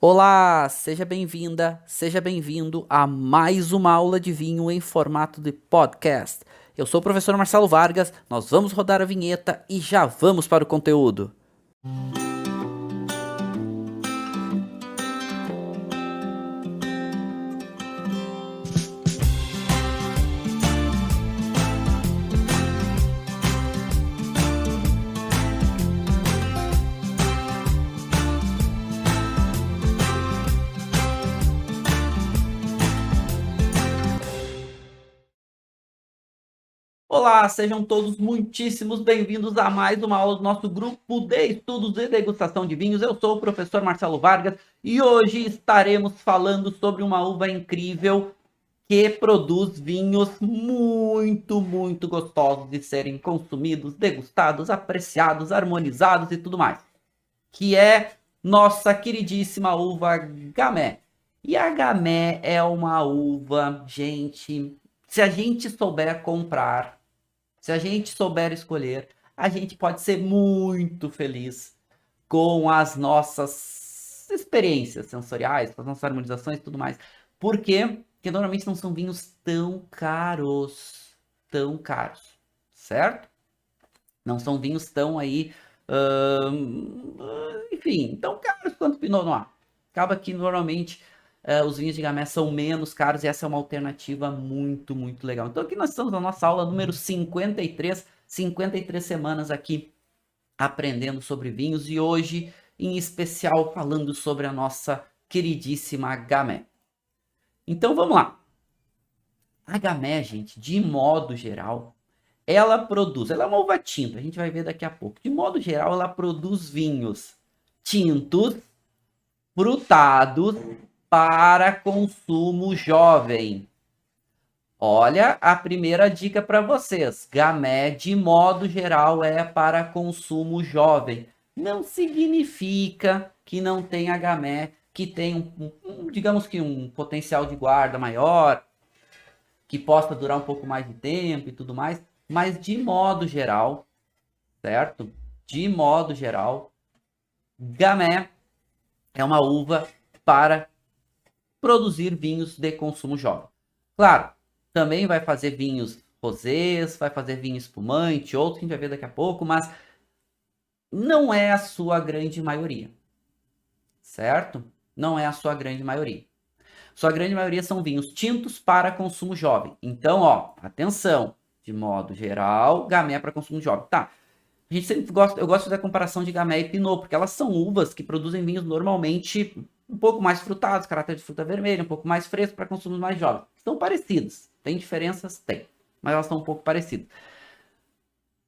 Olá, seja bem-vinda, seja bem-vindo a mais uma aula de vinho em formato de podcast. Eu sou o professor Marcelo Vargas, nós vamos rodar a vinheta e já vamos para o conteúdo. Olá, sejam todos muitíssimos bem-vindos a mais uma aula do nosso grupo de estudos e degustação de vinhos. Eu sou o professor Marcelo Vargas e hoje estaremos falando sobre uma uva incrível que produz vinhos muito gostosos de serem consumidos, degustados, apreciados, harmonizados e tudo mais, que é nossa queridíssima uva Gamay. E a Gamay é uma uva, gente, se a gente souber comprar, se a gente souber escolher, a gente pode ser muito feliz com as nossas experiências sensoriais, com as nossas harmonizações e tudo mais. Por quê? Porque normalmente não são vinhos tão caros, certo? Não são vinhos tão aí, enfim, tão caros quanto Pinot Noir. Acaba que normalmente os vinhos de Gamay são menos caros e essa é uma alternativa muito legal. Então aqui nós estamos na nossa aula número 53 semanas aqui aprendendo sobre vinhos e hoje, em especial, falando sobre a nossa queridíssima Gamay. Então vamos lá. A Gamay, gente, de modo geral, ela é uma uva tinta, a gente vai ver daqui a pouco. De modo geral, ela produz vinhos tintos, frutados, para consumo jovem. Olha a primeira dica para vocês. Gamay, de modo geral, é para consumo jovem. Não significa que não tenha Gamay que tem digamos que um potencial de guarda maior, que possa durar um pouco mais de tempo e tudo mais, mas de modo geral, certo? De modo geral, Gamay é uma uva para produzir vinhos de consumo jovem. Claro, também vai fazer vinhos rosés, vai fazer vinho espumante, outros que a gente vai ver daqui a pouco, mas não é a sua grande maioria, certo? Não é a sua grande maioria. Sua grande maioria são vinhos tintos para consumo jovem. Então, ó, atenção, de modo geral, Gamay é para consumo jovem. Tá, a gente sempre gosta, eu gosto de fazer a comparação de Gamay e Pinot, porque elas são uvas que produzem vinhos normalmente um pouco mais frutados, caráter de fruta vermelha, um pouco mais fresco para consumos mais jovens. São parecidas, tem diferenças? Tem, mas elas são um pouco parecidas.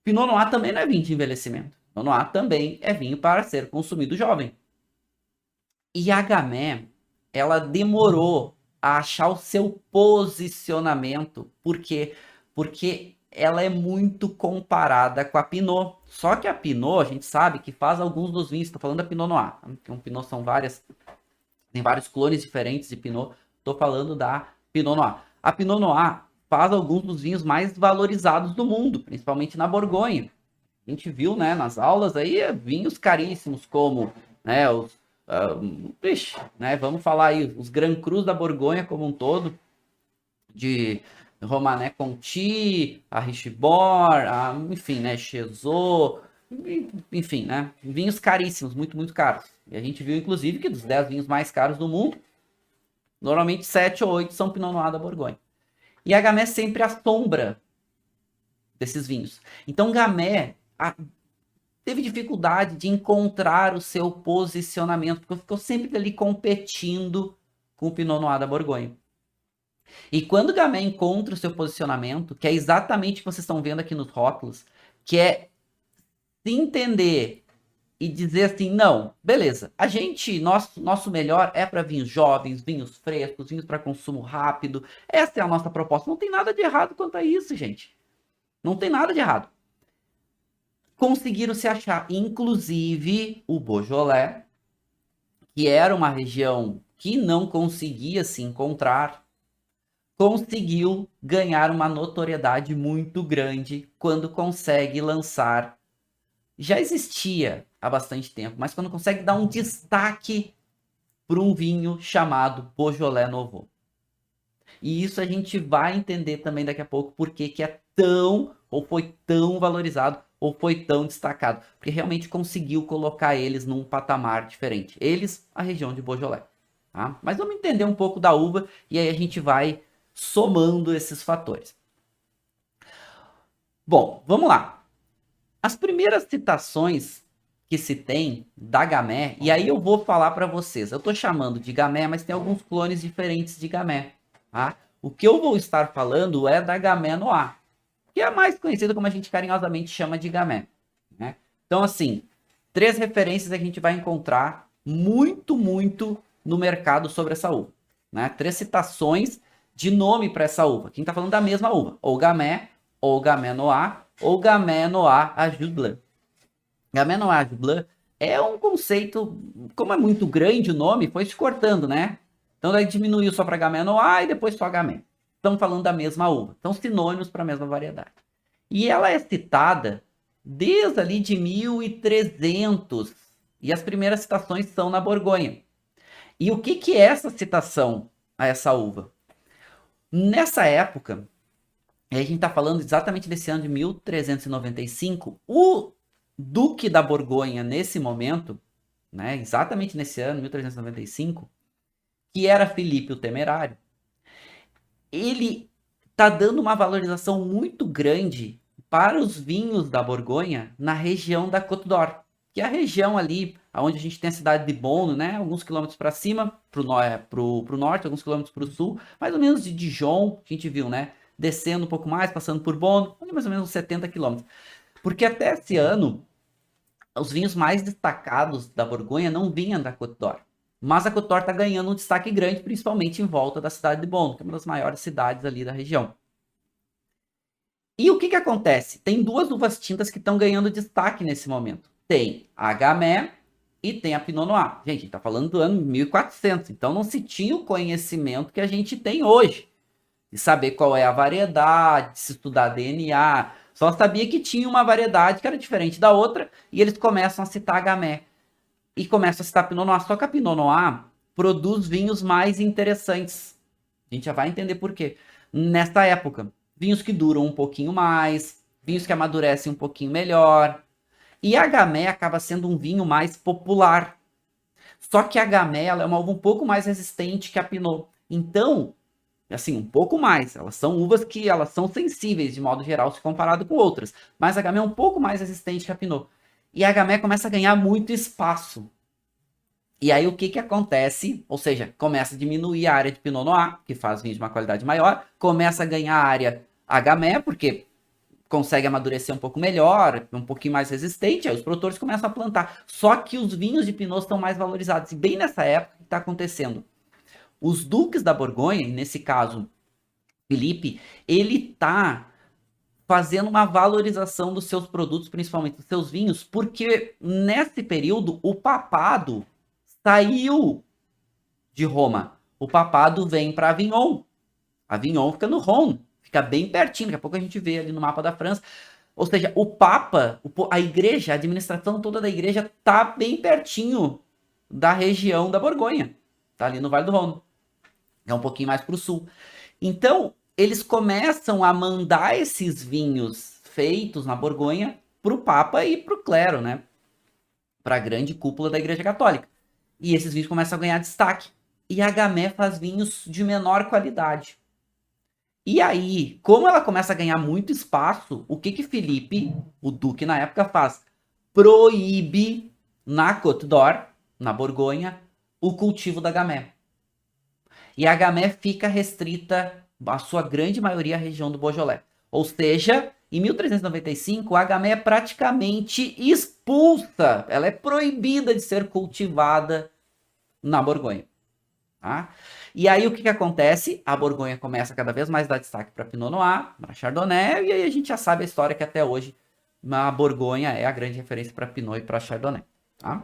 Pinot Noir também não é vinho de envelhecimento. Pinot Noir também é vinho para ser consumido jovem. E a Gamay, ela demorou a achar o seu posicionamento. Por quê? Porque ela é muito comparada com a Pinot. Só que a Pinot, a gente sabe que faz alguns dos vinhos. Estou falando da Pinot Noir. Porque um Pinot são várias, tem vários clones diferentes de Pinot. Estou falando da Pinot Noir. A Pinot Noir faz alguns dos vinhos mais valorizados do mundo, principalmente na Borgonha. A gente viu, né, nas aulas aí, vinhos caríssimos como, né, né, vamos falar aí, os Grand Crus da Borgonha como um todo, de Romanée Conti, a Richibord, enfim, né, Chezot, enfim, né, vinhos caríssimos, muito caros. E a gente viu, inclusive, que dos 10 vinhos mais caros do mundo, normalmente 7 ou 8 são Pinot Noir da Borgonha. E a Gamay sempre assombra desses vinhos. Então, Gamay teve dificuldade de encontrar o seu posicionamento, porque ficou sempre ali competindo com o Pinot Noir da Borgonha. E quando o Gamay encontra o seu posicionamento, que é exatamente o que vocês estão vendo aqui nos rótulos, que é se entender e dizer assim, não, beleza, nosso melhor é para vinhos jovens, vinhos frescos, vinhos para consumo rápido, essa é a nossa proposta. Não tem nada de errado quanto a isso, gente. Não tem nada de errado. Conseguiram se achar, inclusive o Beaujolais, que era uma região que não conseguia se encontrar, conseguiu ganhar uma notoriedade muito grande quando consegue lançar. Já existia há bastante tempo, mas quando consegue dar um destaque para um vinho chamado Beaujolais Nouveau. E isso a gente vai entender também daqui a pouco por que é tão, ou foi tão valorizado, ou foi tão destacado. Porque realmente conseguiu colocar eles num patamar diferente. Eles, a região de Beaujolais. Tá? Mas vamos entender um pouco da uva e aí a gente vai somando esses fatores. Bom, vamos lá. As primeiras citações que se tem da Gamay, e aí eu vou falar para vocês, eu estou chamando de Gamay, mas tem alguns clones diferentes de Gamay. Tá? O que eu vou estar falando é da Gamay Noir, que é a mais conhecida como a gente carinhosamente chama de Gamay. Né? Então, assim, 3 referências a gente vai encontrar muito no mercado sobre essa uva. Né? 3 citações de nome para essa uva. Quem está falando da mesma uva, ou Gamay, ou Gamay Noir, ou Gamay Noir Ajus Blanc. Gamay Noir Ajus Blanc é um conceito, como é muito grande o nome, foi se cortando, né? Então daí diminuiu só para Gamay Noir e depois só Gamay. Estão falando da mesma uva, são sinônimos para a mesma variedade. E ela é citada desde ali de 1300, e as primeiras citações são na Borgonha. E o que é essa citação a essa uva? Nessa época, a gente está falando exatamente desse ano de 1395, o Duque da Borgonha, nesse momento, né, exatamente nesse ano, 1395, que era Filipe o Temerário, ele está dando uma valorização muito grande para os vinhos da Borgonha na região da Côte d'Or, que é a região ali onde a gente tem a cidade de Beaune, né, alguns quilômetros para cima, para o norte, alguns quilômetros para o sul, mais ou menos de Dijon, a gente viu, né, descendo um pouco mais, passando por Beaune, mais ou menos uns 70 quilômetros. Porque até esse ano, os vinhos mais destacados da Borgonha não vinham da Côte d'Or. Mas a Côte d'Or está ganhando um destaque grande, principalmente em volta da cidade de Beaune, que é uma das maiores cidades ali da região. E o que acontece? Tem 2 uvas tintas que estão ganhando destaque nesse momento. Tem a Gamay e tem a Pinot Noir. Gente, a gente está falando do ano 1400, então não se tinha o conhecimento que a gente tem hoje. De saber qual é a variedade, de se estudar DNA. Só sabia que tinha uma variedade que era diferente da outra, e eles começam a citar a Gamay. E começam a citar a Pinot Noir. Só que a Pinot Noir produz vinhos mais interessantes. A gente já vai entender por quê. Nesta época, vinhos que duram um pouquinho mais, vinhos que amadurecem um pouquinho melhor. E a Gamay acaba sendo um vinho mais popular. Só que a Gamay ela é uma uva um pouco mais resistente que a Pinot. Então, assim, um pouco mais. Elas são uvas que elas são sensíveis, de modo geral, se comparado com outras. Mas a Gamay é um pouco mais resistente que a Pinot. E a Gamay começa a ganhar muito espaço. E aí o que acontece? Ou seja, começa a diminuir a área de Pinot Noir, que faz vinho de uma qualidade maior. Começa a ganhar área a Gamay, porque consegue amadurecer um pouco melhor, um pouquinho mais resistente. Aí os produtores começam a plantar. Só que os vinhos de Pinot estão mais valorizados. E bem nessa época que está acontecendo. Os duques da Borgonha, nesse caso, Felipe, ele está fazendo uma valorização dos seus produtos, principalmente dos seus vinhos, porque nesse período o papado saiu de Roma. O papado vem para Avignon. Avignon fica no Rhône, fica bem pertinho. Daqui a pouco a gente vê ali no mapa da França. Ou seja, o Papa, a igreja, a administração toda da igreja está bem pertinho da região da Borgonha. Está ali no Vale do Rhône. É um pouquinho mais para o sul. Então, eles começam a mandar esses vinhos feitos na Borgonha para o Papa e para o clero, né? Para a grande cúpula da Igreja Católica. E esses vinhos começam a ganhar destaque. E a Gamay faz vinhos de menor qualidade. E aí, como ela começa a ganhar muito espaço, o que Felipe, o duque na época, faz? Proíbe na Côte d'Or, na Borgonha, o cultivo da Gamay. E a Gamay fica restrita, a sua grande maioria, à região do Beaujolais. Ou seja, em 1395, a Gamay é praticamente expulsa. Ela é proibida de ser cultivada na Borgonha. Tá? E aí o que acontece? A Borgonha começa cada vez mais a dar destaque para Pinot Noir, para Chardonnay, e aí a gente já sabe a história que até hoje a Borgonha é a grande referência para Pinot e para Chardonnay. Tá?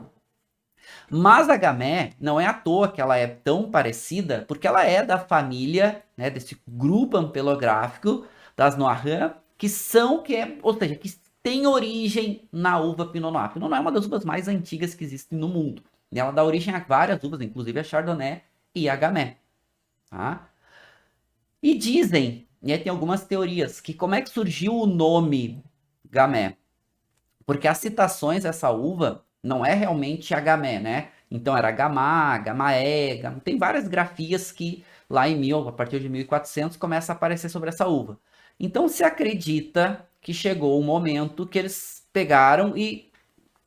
Mas a Gamay não é à toa que ela é tão parecida, porque ela é da família, né, desse grupo ampelográfico das Noirans, ou seja, que tem origem na uva Pinot Noir. Pinot Noir é uma das uvas mais antigas que existem no mundo. E ela dá origem a várias uvas, inclusive a Chardonnay e a Gamay. Tá? E dizem, e aí tem algumas teorias, que como é que surgiu o nome Gamay? Porque as citações dessa uva não é realmente a Gamay, né? Então era Gamá, Gamaé, tem várias grafias que lá a partir de 1400, começa a aparecer sobre essa uva. Então se acredita que chegou um momento que eles pegaram e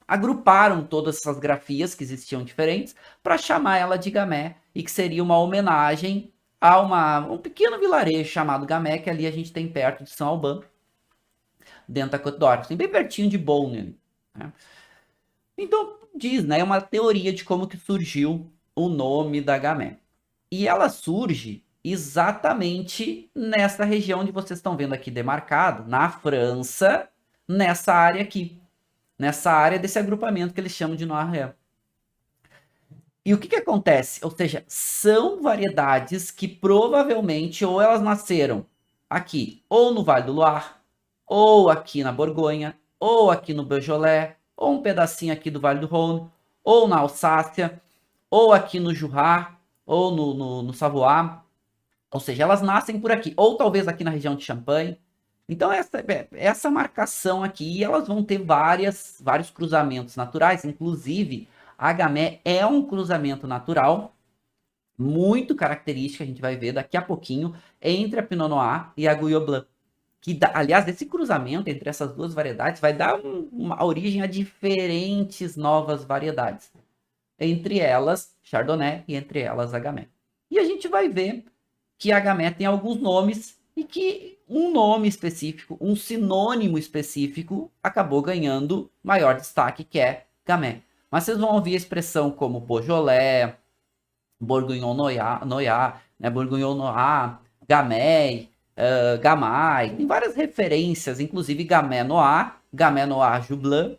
agruparam todas essas grafias que existiam diferentes para chamar ela de Gamay e que seria uma homenagem a um pequeno vilarejo chamado Gamay, que ali a gente tem perto de São Albano, dentro da Côte d'Or, assim, bem pertinho de Beaune. Né? Então, diz, né, é uma teoria de como que surgiu o nome da Gamay. E ela surge exatamente nessa região onde vocês estão vendo aqui demarcado, na França, nessa área aqui. Nessa área desse agrupamento que eles chamam de Noiré. E o que acontece? Ou seja, são variedades que provavelmente ou elas nasceram aqui, ou no Vale do Loire, ou aqui na Borgonha, ou aqui no Beaujolais, ou um pedacinho aqui do Vale do Rhône, ou na Alsácia, ou aqui no Jura, ou no Savoie. Ou seja, elas nascem por aqui, ou talvez aqui na região de Champagne. Então, essa marcação aqui, elas vão ter vários cruzamentos naturais, inclusive a Gamay é um cruzamento natural muito característico, a gente vai ver daqui a pouquinho, entre a Pinot Noir e a Gouais Blanc. Aliás, esse cruzamento entre essas duas variedades vai dar uma origem a diferentes novas variedades. Entre elas, Chardonnay e entre elas a Gamay. E a gente vai ver que a Gamay tem alguns nomes e que um nome específico, um sinônimo específico, acabou ganhando maior destaque, que é Gamay. Mas vocês vão ouvir a expressão como Beaujolais, Bourguignon Noir, né, Bourguignon Noir, Gamay, Gamay, tem várias referências, inclusive Gamay Noir Joublan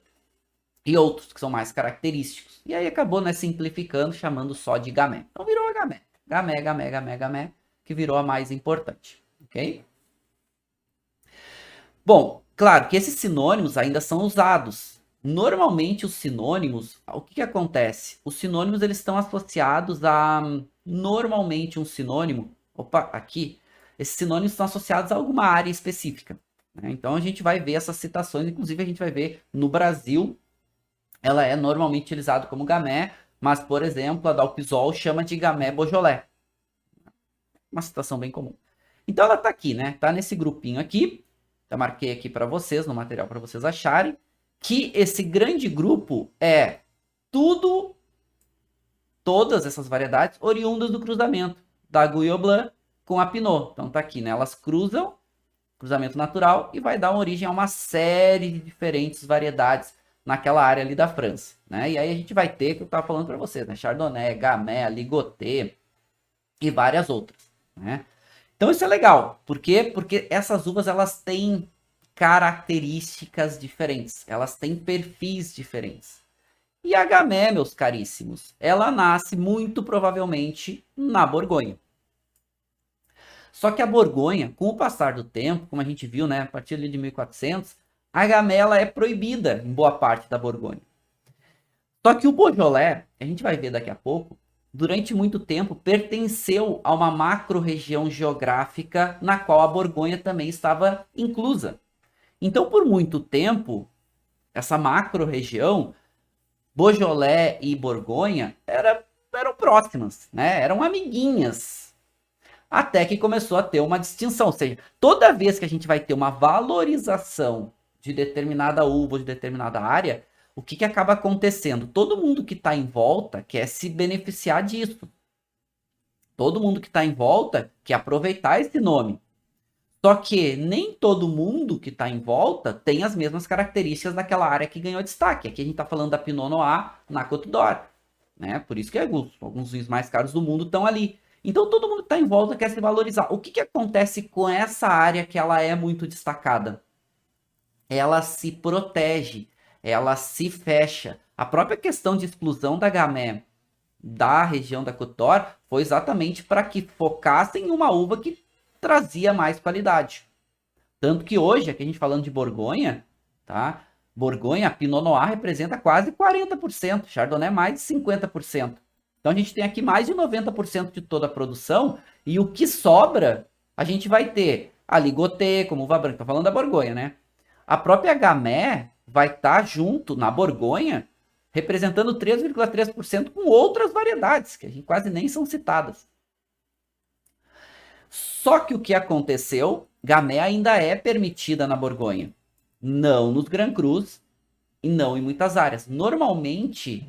e outros que são mais característicos. E aí acabou, né, simplificando, chamando só de Gamay. Então virou a Gamay. Gamay, que virou a mais importante, ok? Bom, claro que esses sinônimos ainda são usados. Normalmente os sinônimos, o que acontece? Os sinônimos eles estão associados a, normalmente um sinônimo, aqui, esses sinônimos estão associados a alguma área específica. Né? Então a gente vai ver essas citações, inclusive a gente vai ver no Brasil, ela é normalmente utilizada como Gamay, mas por exemplo a Dalpizol chama de Gamay Beaujolais. Uma citação bem comum. Então ela está aqui, né? Está nesse grupinho aqui. Já marquei aqui para vocês, no material para vocês acharem, que esse grande grupo é todas essas variedades oriundas do cruzamento da Gouais Blanc com a Pinot. Então tá aqui, né? Elas cruzam, cruzamento natural, e vai dar origem a uma série de diferentes variedades naquela área ali da França, né? E aí a gente vai ter, que eu estava falando para vocês, né? Chardonnay, Gamay, Ligoté e várias outras, né? Então isso é legal. Por quê? Porque essas uvas elas têm características diferentes. Elas têm perfis diferentes. E a Gamay, meus caríssimos, ela nasce muito provavelmente na Borgonha. Só que a Borgonha, com o passar do tempo, como a gente viu, né, a partir de 1400, a Gamay ela é proibida em boa parte da Borgonha. Só que o Beaujolais, a gente vai ver daqui a pouco, durante muito tempo pertenceu a uma macro-região geográfica na qual a Borgonha também estava inclusa. Então, por muito tempo, essa macro-região, Beaujolais e Borgonha, eram próximas, né? Eram amiguinhas. Até que começou a ter uma distinção. Ou seja, toda vez que a gente vai ter uma valorização de determinada uva, de determinada área, o que acaba acontecendo? Todo mundo que está em volta quer se beneficiar disso. Todo mundo que está em volta quer aproveitar esse nome. Só que nem todo mundo que está em volta tem as mesmas características daquela área que ganhou destaque. Aqui a gente está falando da Pinot Noir na Côte d'Or. Né? Por isso que alguns vinhos mais caros do mundo estão ali. Então todo mundo que está em volta quer se valorizar. O que acontece com essa área que ela é muito destacada? Ela se protege. Ela se fecha. A própria questão de exclusão da Gamay da região da Côte d'Or foi exatamente para que focassem em uma uva que trazia mais qualidade. Tanto que hoje, aqui a gente falando de Borgonha, tá? Borgonha, Pinot Noir representa quase 40%, Chardonnay mais de 50%. Então a gente tem aqui mais de 90% de toda a produção, e o que sobra, a gente vai ter a Ligotê, como uva branca, tô falando da Borgonha, né? A própria Gamay vai estar junto na Borgonha, representando 3,3% com outras variedades, que a gente quase nem são citadas. Só que o que aconteceu, Gamay ainda é permitida na Borgonha, não nos Grand Crus e não em muitas áreas. Normalmente,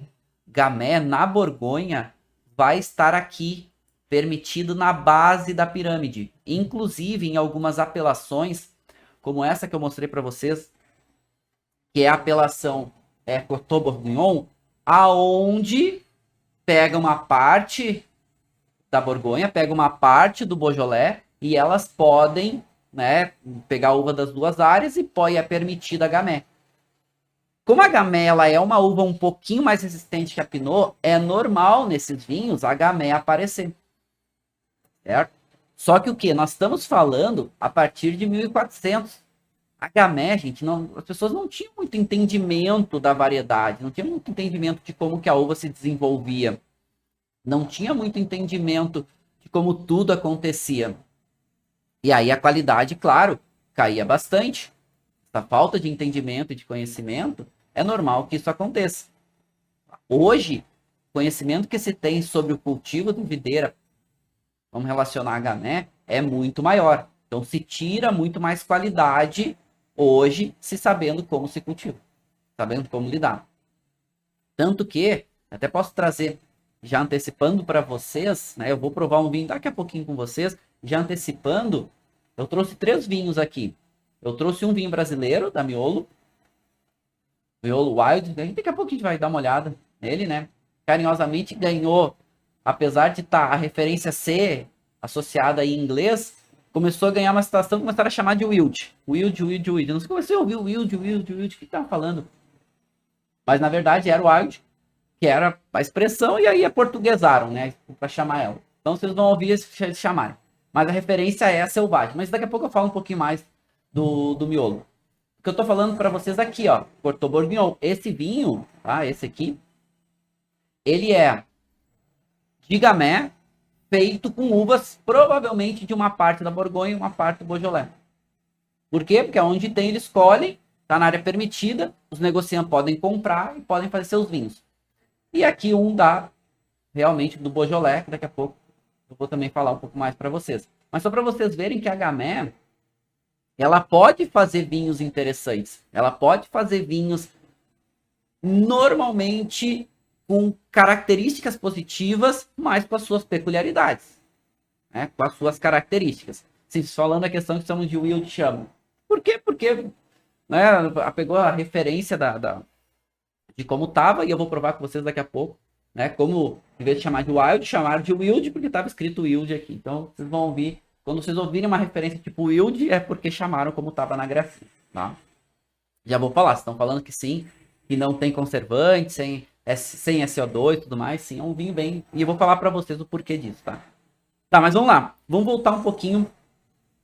Gamay na Borgonha vai estar aqui, permitido na base da pirâmide, inclusive em algumas apelações, como essa que eu mostrei para vocês, que é a apelação Coteau Bourguignon, aonde pega uma parte da Borgonha, pega uma parte do Beaujolais e elas podem, né, pegar a uva das duas áreas e é permitida a Gamay. Como a Gamay ela é uma uva um pouquinho mais resistente que a Pinot, é normal nesses vinhos a Gamay aparecer. Certo? Só que o que? Nós estamos falando a partir de 1400. A Gamay, gente, as pessoas não tinham muito entendimento da variedade, não tinham muito entendimento de como que a uva se desenvolvia. Não tinha muito entendimento de como tudo acontecia. E aí a qualidade, claro, caía bastante. Essa falta de entendimento e de conhecimento, é normal que isso aconteça. Hoje, o conhecimento que se tem sobre o cultivo de videira, vamos relacionar a Gamay, é muito maior. Então se tira muito mais qualidade hoje, se sabendo como se cultiva, sabendo como lidar. Tanto que, até posso trazer, já antecipando para vocês, né? Eu vou provar um vinho daqui a pouquinho com vocês, já antecipando, eu trouxe 3 vinhos aqui. Eu trouxe um vinho brasileiro, da Miolo Wild, daqui a pouco a gente vai dar uma olhada nele, né? Carinhosamente ganhou, apesar de a referência ser associada em inglês, começou a ganhar uma citação, começaram a chamar de Wild. Wild. Eu não comecei a ouvir o Wild, o que tava falando? Mas na verdade era o Wild, que era a expressão, e aí aportuguesaram, né? Para chamar ela. Então vocês vão ouvir eles chamarem. Mas a referência é a selvagem. Mas daqui a pouco eu falo um pouquinho mais do miolo. O que eu tô falando para vocês aqui, ó, Coteau Bourguignon. Esse vinho, tá? Esse aqui, ele é de Gamay, feito com uvas provavelmente de uma parte da Borgonha e uma parte do Beaujolais. Por quê? Porque onde tem, eles escolhem, tá na área permitida, os negociantes podem comprar e podem fazer seus vinhos. E aqui um realmente do Beaujolais, que daqui a pouco eu vou também falar um pouco mais para vocês. Mas só para vocês verem que a Gamay, ela pode fazer vinhos interessantes. Ela pode fazer vinhos normalmente com características positivas, mas com as suas peculiaridades, né? Com as suas características. Se falando a questão que chamamos de Wild chama. Por quê? Porque, né, pegou a referência de como estava, e eu vou provar com vocês daqui a pouco, né? Como, em vez de chamar de Wild, chamaram de Wild, porque estava escrito Wild aqui. Então, vocês vão ouvir, quando vocês ouvirem uma referência tipo Wild, é porque chamaram como estava na grafia, tá? Já vou falar, vocês estão falando que sim, que não tem conservante, sem SO2 e tudo mais, sim, é um vinho bem... E eu vou falar para vocês o porquê disso, tá? Tá, mas vamos lá. Vamos voltar um pouquinho,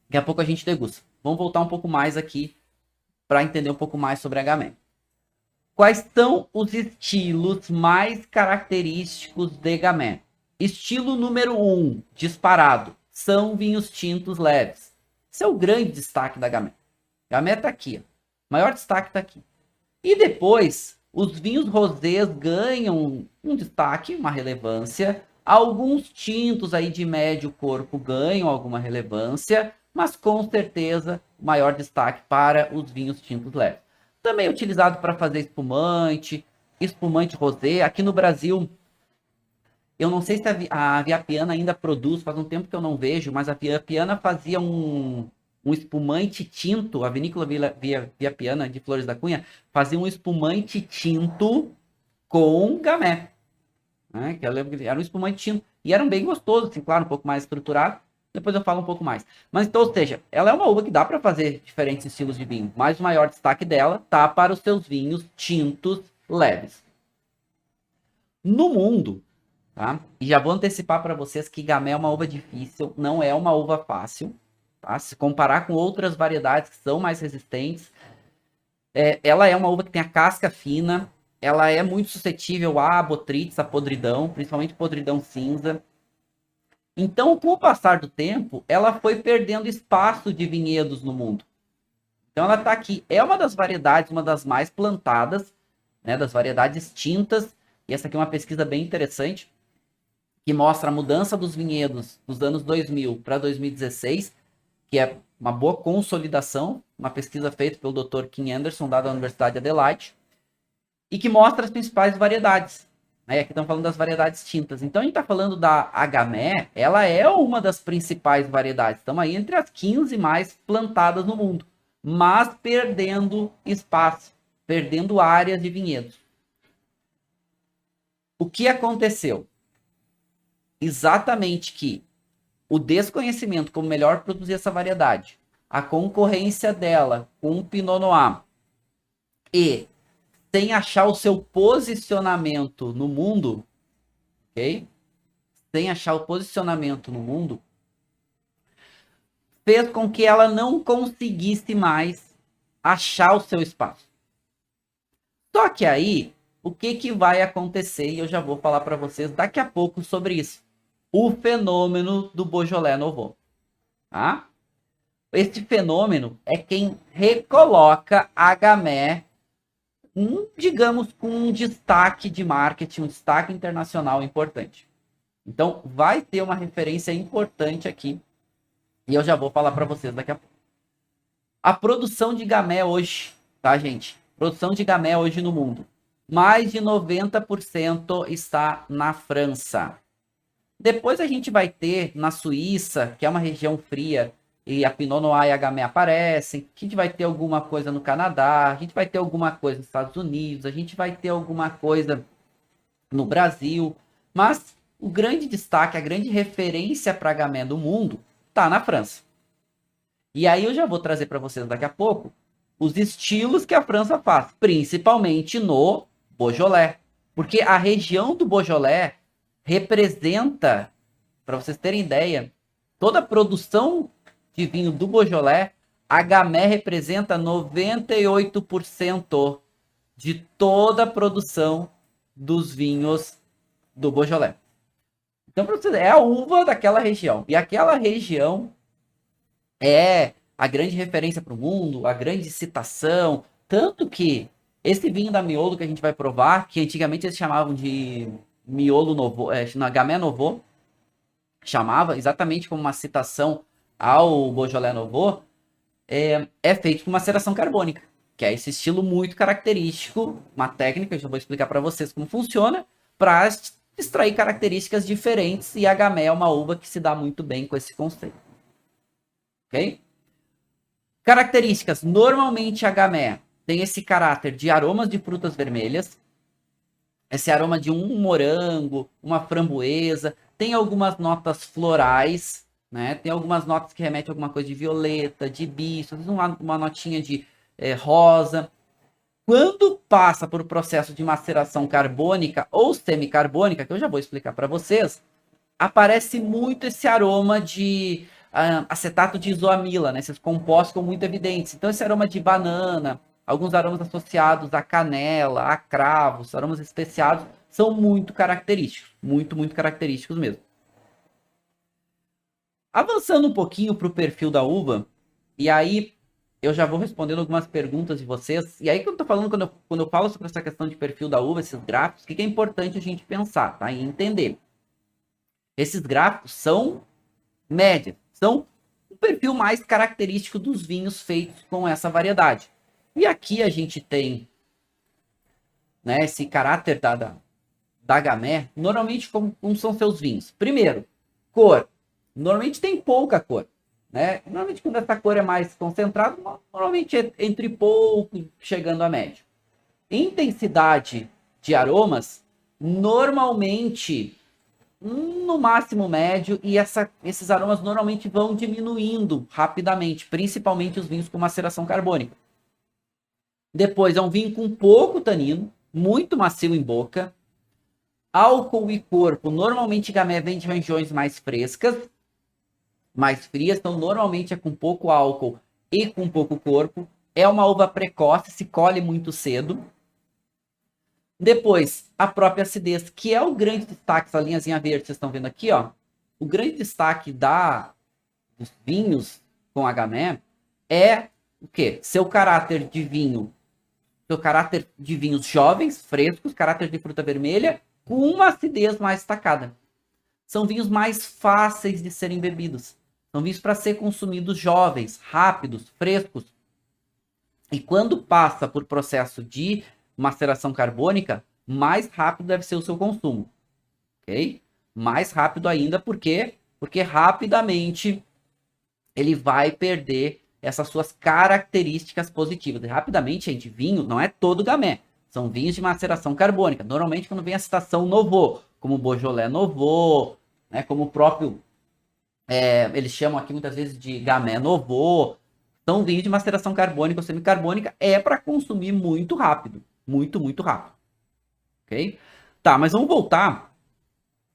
daqui a pouco a gente degusta. Vamos voltar um pouco mais aqui para entender um pouco mais sobre a Gamay. Quais são os estilos mais característicos de Gamay? Estilo número 1, disparado, são vinhos tintos leves. Esse é o grande destaque da Gamay. Gamay tá aqui, ó. O maior destaque tá aqui. E depois, os vinhos rosés ganham um destaque, uma relevância. Alguns tintos aí de médio corpo ganham alguma relevância, mas com certeza o maior destaque para os vinhos tintos leves. Também é utilizado para fazer espumante rosé. Aqui no Brasil, eu não sei se a Via Piana ainda produz, faz um tempo que eu não vejo, mas a Via Piana fazia um espumante tinto, a vinícola Via Piana de Flores da Cunha fazia um espumante tinto com Gamay, né? Que era um espumante tinto, e era bem gostoso, assim, claro, um pouco mais estruturado. Depois eu falo um pouco mais. Mas então, ou seja, ela é uma uva que dá para fazer diferentes estilos de vinho, mas o maior destaque dela tá para os seus vinhos tintos leves. No mundo, tá? E já vou antecipar para vocês que Gamay é uma uva difícil, não é uma uva fácil, tá? Se comparar com outras variedades que são mais resistentes, Ela é uma uva que tem a casca fina, ela é muito suscetível a botrytis, a podridão, principalmente podridão cinza. Então, com o passar do tempo, ela foi perdendo espaço de vinhedos no mundo. Então, ela está aqui. É uma das variedades, uma das mais plantadas, né, das variedades tintas. E essa aqui é uma pesquisa bem interessante, que mostra a mudança dos vinhedos dos anos 2000 para 2016, que é uma boa consolidação, uma pesquisa feita pelo Dr. Kim Anderson, da Universidade de Adelaide, e que mostra as principais variedades. Aí aqui estamos falando das variedades tintas. Então a gente está falando da Agamé, ela é uma das principais variedades. Estamos aí entre as 15 mais plantadas no mundo, mas perdendo espaço, perdendo áreas de vinhedos. O que aconteceu? Exatamente que o desconhecimento como melhor produzir essa variedade, a concorrência dela com o Pinot Noir e sem achar o seu posicionamento no mundo, ok? Sem achar o posicionamento no mundo, fez com que ela não conseguisse mais achar o seu espaço. Só que aí, o que vai acontecer? E eu já vou falar para vocês daqui a pouco sobre isso. O fenômeno do Beaujolais Nouveau. Tá? Este fenômeno é quem recoloca a Gamay, digamos, com um destaque de marketing, um destaque internacional importante. Então, vai ter uma referência importante aqui, e eu já vou falar para vocês daqui a pouco. A produção de Gamay hoje, tá, gente? Produção de Gamay hoje no mundo. Mais de 90% está na França. Depois a gente vai ter na Suíça, que é uma região fria, e a Pinot Noir e a Gamay aparecem. A gente vai ter alguma coisa no Canadá, a gente vai ter alguma coisa nos Estados Unidos, a gente vai ter alguma coisa no Brasil. Mas o grande destaque, a grande referência para a Gamay do mundo está na França. E aí eu já vou trazer para vocês daqui a pouco os estilos que a França faz, principalmente no Beaujolais. Porque a região do Beaujolais representa, para vocês terem ideia, toda a produção de vinho do Beaujolais, a Gamay representa 98% de toda a produção dos vinhos do Beaujolais. Então, para vocês, é a uva daquela região. E aquela região é a grande referência para o mundo, a grande citação. Tanto que esse vinho da Miolo que a gente vai provar, que antigamente eles chamavam de Miolo Nouveau, na Gamay Nouveau, chamava exatamente como uma citação ao Beaujolais Nouveau, é feito com maceração carbônica, que é esse estilo muito característico, uma técnica, eu já vou explicar para vocês como funciona, para extrair características diferentes, e a Gamay é uma uva que se dá muito bem com esse conceito. Ok? Características. Normalmente a Gamay tem esse caráter de aromas de frutas vermelhas, esse aroma de um morango, uma framboesa, tem algumas notas florais, né? Tem algumas notas que remetem a alguma coisa de violeta, de bicho, uma notinha de rosa. Quando passa por processo de maceração carbônica ou semicarbônica, que eu já vou explicar para vocês, aparece muito esse aroma de acetato de isoamila, né? Esses compostos ficam muito evidentes. Então, esse aroma de banana, alguns aromas associados à canela, a cravos, aromas especiados, são muito característicos. Muito, muito característicos mesmo. Avançando um pouquinho para o perfil da uva, e aí eu já vou respondendo algumas perguntas de vocês. E aí que eu estou falando, quando eu falo sobre essa questão de perfil da uva, esses gráficos, o que é importante a gente pensar, tá? E entender. Esses gráficos são médias, são o perfil mais característico dos vinhos feitos com essa variedade. E aqui a gente tem, né, esse caráter da Gamay. Normalmente, como são seus vinhos? Primeiro, cor. Normalmente tem pouca cor, né? Normalmente quando essa cor é mais concentrada, normalmente é entre pouco chegando a médio. Intensidade de aromas, normalmente no máximo médio, e esses aromas normalmente vão diminuindo rapidamente, principalmente os vinhos com maceração carbônica. Depois é um vinho com pouco tanino, muito macio em boca. Álcool e corpo, normalmente Gamay vem de regiões mais frescas, mais frias, então normalmente é com pouco álcool e com pouco corpo. é uma uva precoce, se colhe muito cedo. Depois, a própria acidez, que é o grande destaque, essa linhazinha verde que vocês estão vendo aqui, ó. O grande destaque dos vinhos com Gamay é o quê? Seu caráter de vinho, seu caráter de vinhos jovens, frescos, caráter de fruta vermelha, com uma acidez mais destacada. São vinhos mais fáceis de serem bebidos. São vinhos para ser consumidos jovens, rápidos, frescos. E quando passa por processo de maceração carbônica, mais rápido deve ser o seu consumo. Ok? Mais rápido ainda, por quê? Porque rapidamente ele vai perder essas suas características positivas. E rapidamente, gente, vinho não é todo Gamay. São vinhos de maceração carbônica. Normalmente, quando vem a citação Nouveau, como o Beaujolais Nouveau, né, como o próprio, eles chamam aqui muitas vezes de Gamay Nouveau, são vinhos de maceração carbônica ou semicarbônica, é para consumir muito rápido. Muito, muito rápido. Ok? Tá, mas vamos voltar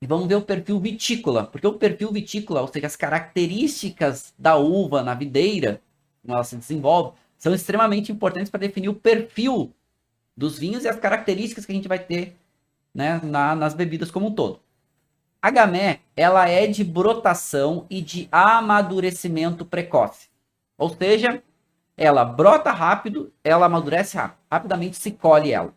e vamos ver o perfil vitícola. Porque o perfil vitícola, ou seja, as características da uva na videira, como ela se desenvolve, são extremamente importantes para definir o perfil dos vinhos e as características que a gente vai ter, né, nas bebidas como um todo. A Gamay, ela é de brotação e de amadurecimento precoce. Ou seja, ela brota rápido, ela amadurece rápido. Rapidamente se colhe ela.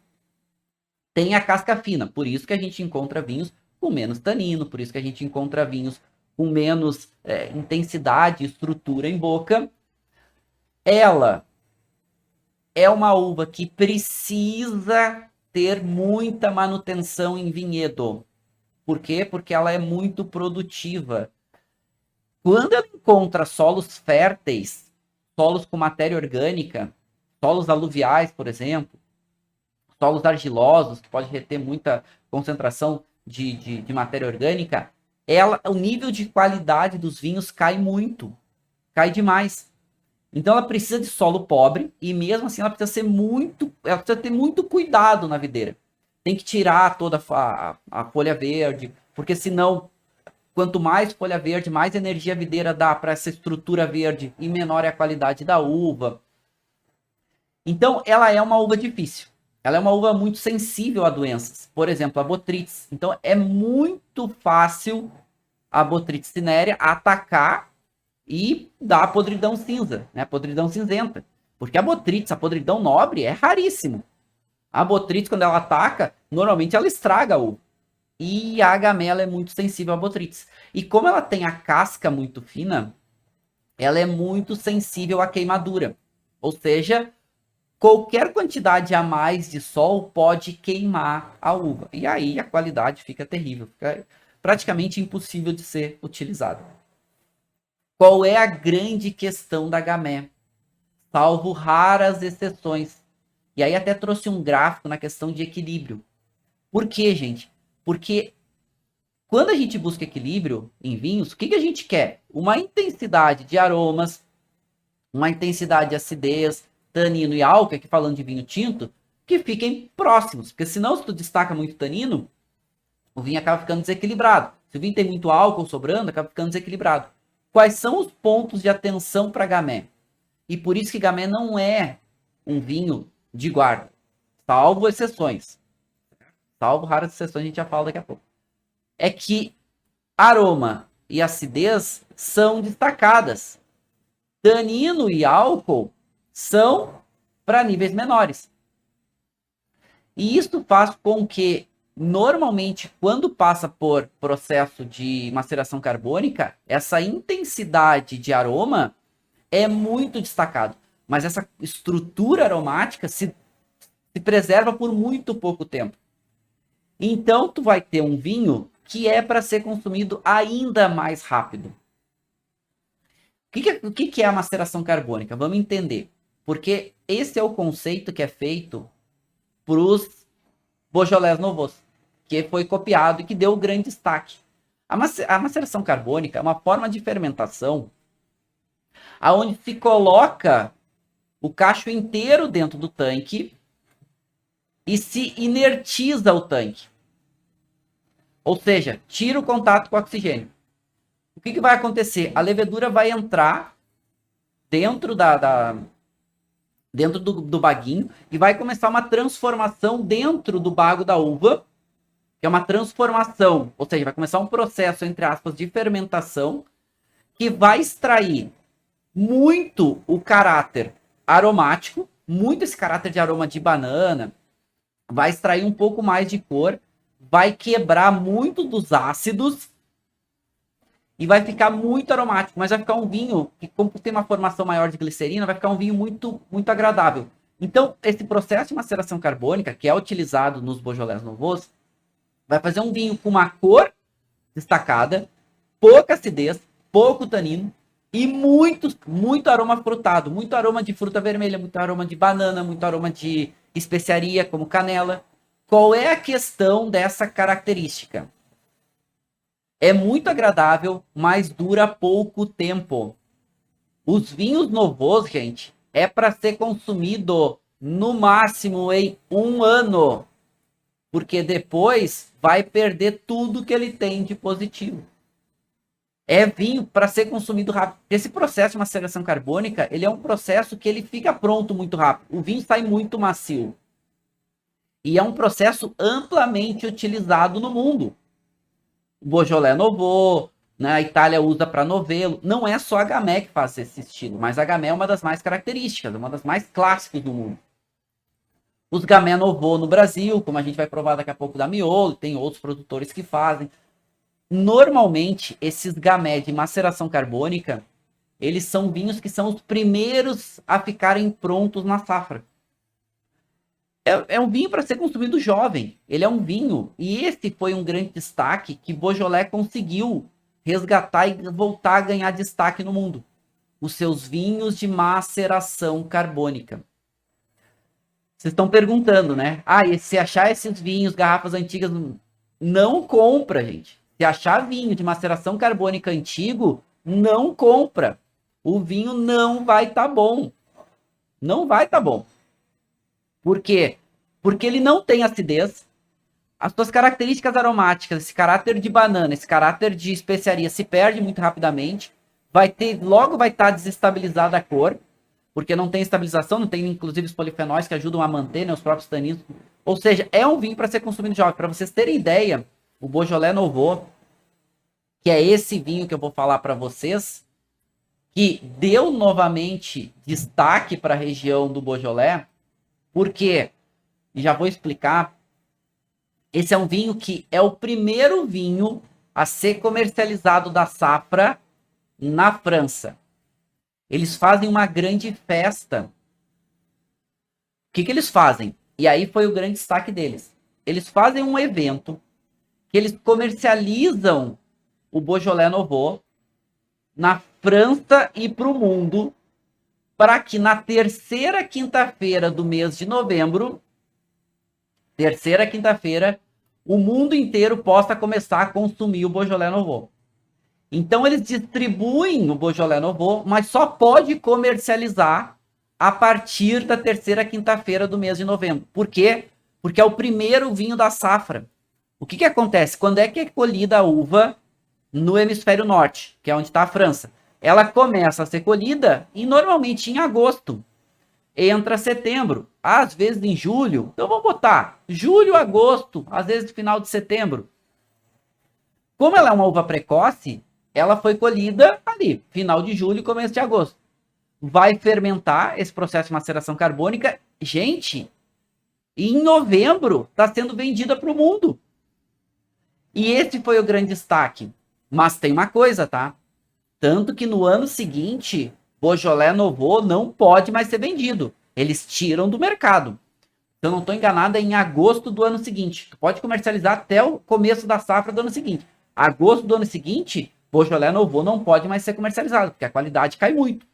Tem a casca fina, por isso que a gente encontra vinhos com menos tanino, por isso que a gente encontra vinhos com menos intensidade e estrutura em boca. Ela é uma uva que precisa ter muita manutenção em vinhedo. Por quê? Porque ela é muito produtiva. Quando ela encontra solos férteis, solos com matéria orgânica, solos aluviais, por exemplo, solos argilosos, que pode reter muita concentração de matéria orgânica, o nível de qualidade dos vinhos cai muito, cai demais. Então ela precisa de solo pobre e mesmo assim ela precisa ter muito cuidado na videira. Tem que tirar toda a folha verde, porque senão, quanto mais folha verde, mais energia a videira dá para essa estrutura verde e menor é a qualidade da uva. Então ela é uma uva difícil. Ela é uma uva muito sensível a doenças. Por exemplo, a botrytis. Então é muito fácil a botrytis cinerea atacar e dar a podridão cinza, né? A podridão cinzenta. Porque a botrytis, a podridão nobre, é raríssimo. A botrytis, quando ela ataca, normalmente ela estraga a uva. E a Gamay é muito sensível à botrytis. E como ela tem a casca muito fina, ela é muito sensível à queimadura. Ou seja, qualquer quantidade a mais de sol pode queimar a uva. E aí a qualidade fica terrível. Fica praticamente impossível de ser utilizada. Qual é a grande questão da Gamay? Salvo raras exceções. E aí até trouxe um gráfico na questão de equilíbrio. Por quê, gente? Porque quando a gente busca equilíbrio em vinhos, o que a gente quer? Uma intensidade de aromas, uma intensidade de acidez, tanino e álcool, aqui falando de vinho tinto, que fiquem próximos. Porque senão, se tu destaca muito tanino, o vinho acaba ficando desequilibrado. Se o vinho tem muito álcool sobrando, acaba ficando desequilibrado. Quais são os pontos de atenção para Gamay? E por isso que Gamay não é um vinho de guarda, salvo exceções. Salvo raras exceções, a gente já fala daqui a pouco. É que aroma e acidez são destacadas. Tanino e álcool são para níveis menores. E isso faz com que, normalmente, quando passa por processo de maceração carbônica, essa intensidade de aroma é muito destacado. Mas essa estrutura aromática se preserva por muito pouco tempo. Então, tu vai ter um vinho que é para ser consumido ainda mais rápido. O que é a maceração carbônica? Vamos entender. Porque esse é o conceito que é feito para os Beaujolais Nouveaux, que foi copiado e que deu grande destaque. A maceração carbônica é uma forma de fermentação onde se coloca o cacho inteiro dentro do tanque e se inertiza o tanque. Ou seja, tira o contato com o oxigênio. O que vai acontecer? A levedura vai entrar dentro dentro do baguinho e vai começar uma transformação dentro do bago da uva, que é uma transformação, ou seja, vai começar um processo, entre aspas, de fermentação, que vai extrair muito o caráter aromático, muito esse caráter de aroma de banana, vai extrair um pouco mais de cor, vai quebrar muito dos ácidos e vai ficar muito aromático, mas vai ficar um vinho que, como tem uma formação maior de glicerina, vai ficar um vinho muito, muito agradável. Então, esse processo de maceração carbônica, que é utilizado nos Beaujolais Nouveaux, vai fazer um vinho com uma cor destacada, pouca acidez, pouco tanino e muito aroma frutado, muito aroma de fruta vermelha, muito aroma de banana, muito aroma de especiaria, como canela. Qual é a questão dessa característica? É muito agradável, mas dura pouco tempo. Os vinhos novos, gente, é para ser consumido no máximo em 1 ano, porque depois vai perder tudo que ele tem de positivo. É vinho para ser consumido rápido. Esse processo de maceração carbônica, ele é um processo que ele fica pronto muito rápido. O vinho sai muito macio. E é um processo amplamente utilizado no mundo. O Beaujolais Nouveau, né, a Itália usa para Novello. Não é só a Gamay que faz esse estilo, mas a Gamay é uma das mais características, uma das mais clássicas do mundo. Os Gamay Nouveau no Brasil, como a gente vai provar daqui a pouco da Miolo, tem outros produtores que fazem. Normalmente, esses Gamay de maceração carbônica, eles são vinhos que são os primeiros a ficarem prontos na safra. É um vinho para ser consumido jovem. Ele é um vinho. E esse foi um grande destaque que Beaujolais conseguiu resgatar e voltar a ganhar destaque no mundo. Os seus vinhos de maceração carbônica. Vocês estão perguntando, né? E se achar esses vinhos, garrafas antigas, não compra, gente. Se achar vinho de maceração carbônica antigo, não compra. O vinho não vai estar bom. Não vai estar bom. Por quê? Porque ele não tem acidez. As suas características aromáticas, esse caráter de banana, esse caráter de especiaria se perde muito rapidamente. Logo vai estar desestabilizada a cor, porque não tem estabilização, não tem inclusive os polifenóis que ajudam a manter, né, os próprios taninos. Ou seja, é um vinho para ser consumido jovem. Para vocês terem ideia, o Beaujolais Nouveau, que é esse vinho que eu vou falar para vocês, que deu novamente destaque para a região do Beaujolais, porque, e já vou explicar, esse é um vinho que é o primeiro vinho a ser comercializado da safra na França. Eles fazem uma grande festa. O que eles fazem? E aí foi o grande destaque deles. Eles fazem um evento que eles comercializam o Beaujolais Nouveau na França e para o mundo, para que na terceira quinta-feira do mês de novembro, o mundo inteiro possa começar a consumir o Beaujolais Nouveau. Então eles distribuem o Beaujolais Nouveau, mas só pode comercializar a partir da terceira quinta-feira do mês de novembro. Por quê? Porque é o primeiro vinho da safra. O que acontece? Quando é que é colhida a uva no hemisfério norte, que é onde está a França? Ela começa a ser colhida e normalmente em agosto. Entra setembro, às vezes em julho. Então vamos botar julho, agosto, às vezes final de setembro. Como ela é uma uva precoce, ela foi colhida ali, final de julho, começo de agosto. Vai fermentar esse processo de maceração carbônica. Gente, em novembro está sendo vendida para o mundo. E esse foi o grande destaque. Mas tem uma coisa, tá? Tanto que no ano seguinte, Beaujolais Nouveau não pode mais ser vendido. Eles tiram do mercado. Se eu não estou enganado, é em agosto do ano seguinte. Tu pode comercializar até o começo da safra do ano seguinte. Agosto do ano seguinte, Beaujolais Nouveau não pode mais ser comercializado, porque a qualidade cai muito.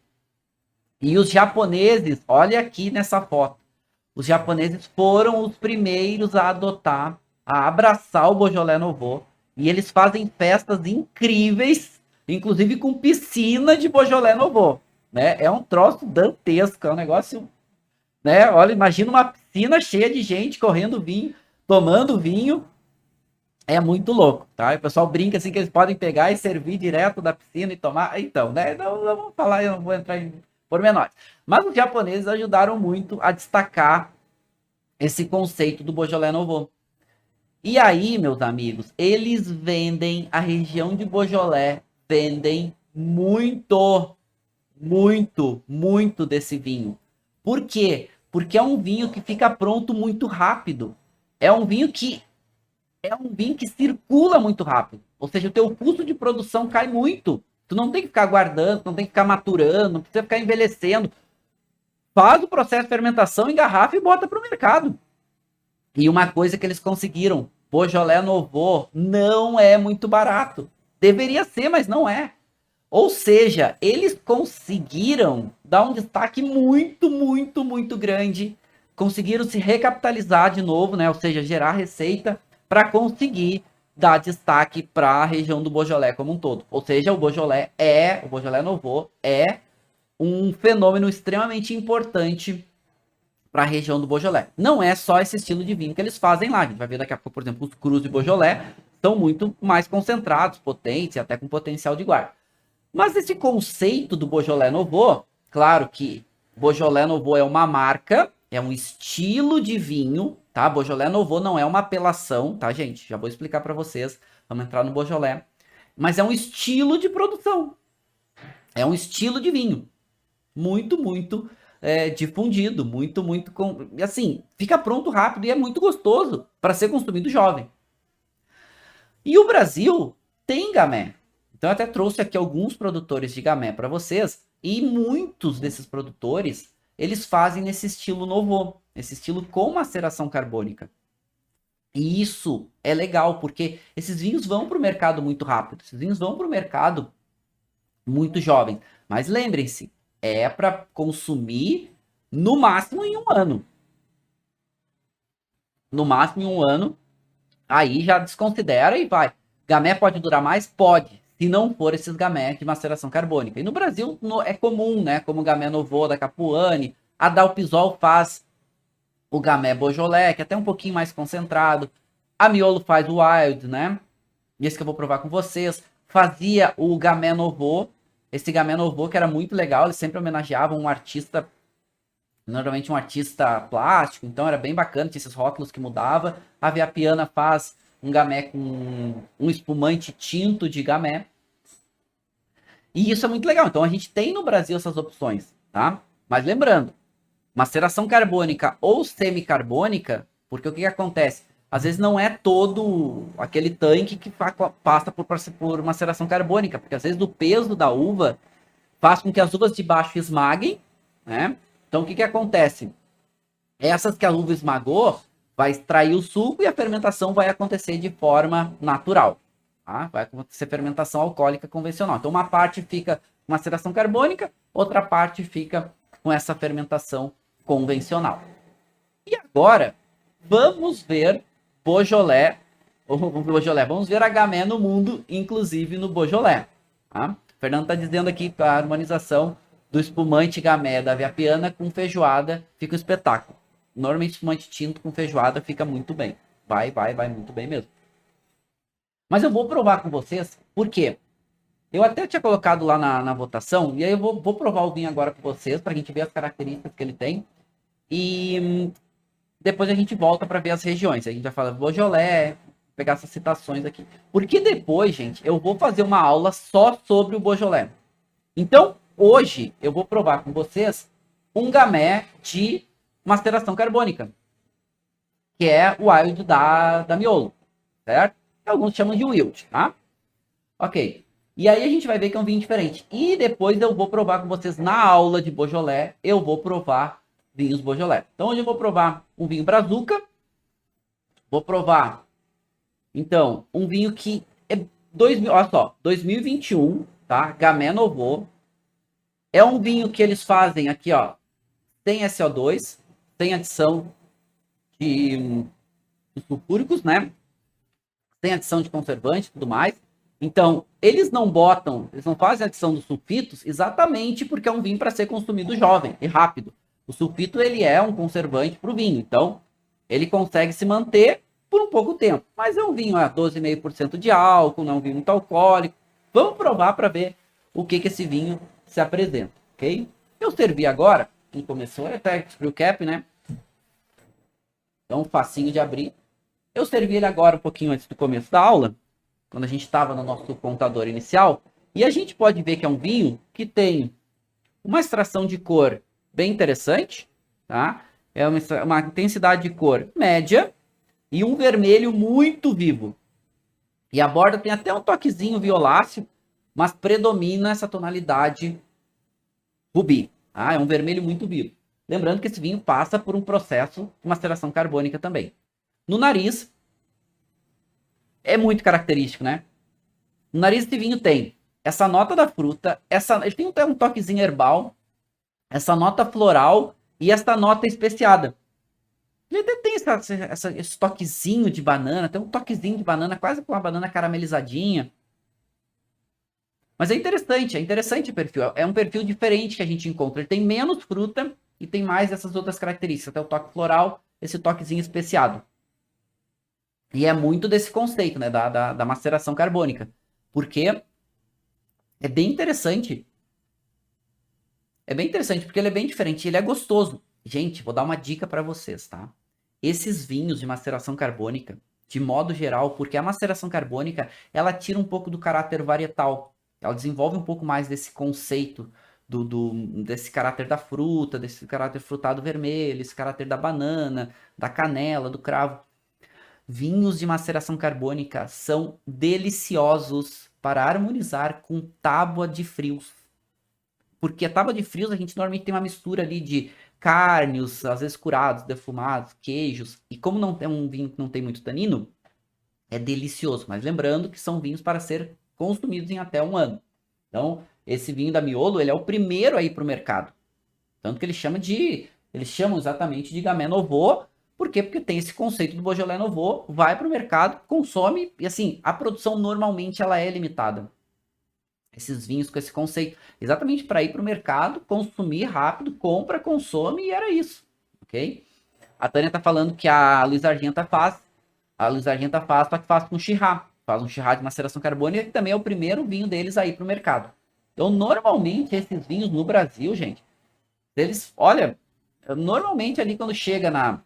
E os japoneses, olha aqui nessa foto, os japoneses foram os primeiros a adotar, a abraçar o Beaujolais Nouveau, e eles fazem festas incríveis, inclusive com piscina de Beaujolais Nouveau, né? É um troço dantesco, é um negócio, né? Olha, imagina uma piscina cheia de gente correndo vinho, tomando vinho, é muito louco, tá? O pessoal brinca assim que eles podem pegar e servir direto da piscina e tomar, então, né? Não vamos falar, eu não vou entrar em pormenores. Mas os japoneses ajudaram muito a destacar esse conceito do Beaujolais Nouveau. E aí, meus amigos, eles vendem, a região de Beaujolais vendem muito, muito, muito desse vinho. Por quê? Porque é um vinho que fica pronto muito rápido. É um vinho que circula muito rápido. Ou seja, o teu custo de produção cai muito. Tu não tem que ficar guardando, não tem que ficar maturando, não precisa ficar envelhecendo. Faz o processo de fermentação, engarrafa e bota para o mercado. E uma coisa que eles conseguiram, Beaujolais Nouveau não é muito barato. Deveria ser, mas não é. Ou seja, eles conseguiram dar um destaque muito, muito, muito grande. Conseguiram se recapitalizar de novo, né? Ou seja, gerar receita para conseguir dar destaque para a região do Beaujolais como um todo. Ou seja, o Beaujolais Nouveau é um fenômeno extremamente importante para a região do Beaujolais. Não é só esse estilo de vinho que eles fazem lá. A gente vai ver daqui a pouco, por exemplo, os crus de Beaujolais são muito mais concentrados, potentes, até com potencial de guarda. Mas esse conceito do Beaujolais Nouveau, claro que Beaujolais Nouveau é uma marca, é um estilo de vinho, tá? Beaujolais Nouveau não é uma apelação, tá, gente? Já vou explicar para vocês. Vamos entrar no Beaujolais. Mas é um estilo de produção. É um estilo de vinho. Muito, muito difundido. Muito, muito... Assim, fica pronto rápido e é muito gostoso para ser consumido jovem. E o Brasil tem Gamay. Então eu até trouxe aqui alguns produtores de Gamay para vocês. E muitos desses produtores, eles fazem nesse estilo Nouveau. Esse estilo com maceração carbônica. E isso é legal, porque esses vinhos vão para o mercado muito rápido. Esses vinhos vão para o mercado muito jovem. Mas lembrem-se, é para consumir no máximo em um ano. No máximo em um ano. Aí já desconsidera e vai. Gamay pode durar mais? Pode. Se não for esses Gamay de maceração carbônica. E no Brasil é comum, né? Como o Gamay Nouveau da Capuane. A Dalpisol faz o Gamay Beaujolais, que é até um pouquinho mais concentrado. A Miolo faz o Wild, né? Esse que eu vou provar com vocês. Fazia o Gamay Nouveau. Esse Gamay Nouveau que era muito legal. Eles sempre homenageavam um artista, normalmente um artista plástico. Então era bem bacana, tinha esses rótulos que mudava. A Via Piana faz um Gamay com um espumante tinto de Gamay. E isso é muito legal. Então a gente tem no Brasil essas opções, tá? Mas lembrando, maceração carbônica ou semicarbônica, porque o que acontece? Às vezes não é todo aquele tanque que passa por maceração carbônica, porque às vezes o peso da uva faz com que as uvas de baixo esmaguem, né? Então o que acontece? Essas que a uva esmagou, vai extrair o suco e a fermentação vai acontecer de forma natural. Tá? Vai acontecer fermentação alcoólica convencional. Então uma parte fica com maceração carbônica, outra parte fica com essa fermentação convencional. E agora, vamos ver Beaujolais, vamos ver a Gamay no mundo, inclusive no Beaujolais. Tá? O Fernando está dizendo aqui que a harmonização do espumante Gamay da Via Piana com feijoada fica um espetáculo. Normalmente espumante tinto com feijoada fica muito bem. Vai muito bem mesmo. Mas eu vou provar com vocês, por quê? Eu até tinha colocado lá na votação, e aí eu vou provar o vinho agora com vocês, para a gente ver as características que ele tem. E depois a gente volta para ver as regiões. A gente vai falar Beaujolais, pegar essas citações aqui. Porque depois, gente, eu vou fazer uma aula só sobre o Beaujolais. Então, hoje, eu vou provar com vocês um Gamay de maceração carbônica, que é o Wild da Miolo, certo? Alguns chamam de Wild, tá? Ok. E aí a gente vai ver que é um vinho diferente. E depois eu vou provar com vocês na aula de Beaujolais, eu vou provar vinhos Beaujolais. Então hoje eu vou provar um vinho Brazuca. Vou provar, então, um vinho que é 2021, tá? Gamay Nouveau. É um vinho que eles fazem aqui, ó, sem SO2, sem adição de sulfúricos, né? Sem adição de conservante e tudo mais. Então, eles não fazem adição dos sulfitos exatamente porque é um vinho para ser consumido jovem e rápido. O sulfito, ele é um conservante para o vinho, então ele consegue se manter por um pouco tempo. Mas é um vinho a 12,5% de álcool, não é um vinho muito alcoólico. Vamos provar para ver o que esse vinho se apresenta, ok? Eu servi agora, quem começou até o cap, né? Então, facinho de abrir. Eu servi ele agora um pouquinho antes do começo da aula, quando a gente estava no nosso contador inicial, e a gente pode ver que é um vinho que tem uma extração de cor bem interessante, tá? É uma intensidade de cor média e um vermelho muito vivo. E a borda tem até um toquezinho violáceo, mas predomina essa tonalidade rubi. Tá? É um vermelho muito vivo. Lembrando que esse vinho passa por um processo de maceração carbônica também. No nariz, é muito característico, né? No nariz desse vinho tem essa nota da fruta, ele tem até um toquezinho herbal, essa nota floral e essa nota especiada. Ele até tem esse toquezinho de banana, tem um toquezinho de banana, quase com uma banana caramelizadinha. Mas é interessante o perfil. É um perfil diferente que a gente encontra. Ele tem menos fruta e tem mais essas outras características. Até o toque floral, esse toquezinho especiado. E é muito desse conceito, né, da maceração carbônica. Porque é bem interessante. É bem interessante, porque ele é bem diferente. Ele é gostoso. Gente, vou dar uma dica para vocês, tá? Esses vinhos de maceração carbônica, de modo geral, porque a maceração carbônica, ela tira um pouco do caráter varietal. Ela desenvolve um pouco mais desse conceito desse caráter da fruta, desse caráter frutado vermelho, esse caráter da banana, da canela, do cravo. Vinhos de maceração carbônica são deliciosos para harmonizar com tábua de frios. Porque a tábua de frios a gente normalmente tem uma mistura ali de carnes, às vezes curados, defumados, queijos. E como não é um vinho que não tem muito tanino, é delicioso. Mas lembrando que são vinhos para ser consumidos em até 1 ano. Então, esse vinho da Miolo, ele é o primeiro a ir para o mercado. Tanto que eles chamam exatamente de Gamay Nouveau. Por quê? Porque tem esse conceito do Beaujolais Nouveau, vai para o mercado, consome, e assim, a produção normalmente ela é limitada. Esses vinhos com esse conceito, exatamente para ir para o mercado, consumir rápido, compra, consome e era isso, ok? A Tânia tá falando que a Luiz Argenta faz, só que faz com Chirá, faz um Chirá de maceração carbônica, que também é o primeiro vinho deles a ir para o mercado. Então, normalmente, esses vinhos no Brasil, gente, eles, olha, normalmente ali quando chega na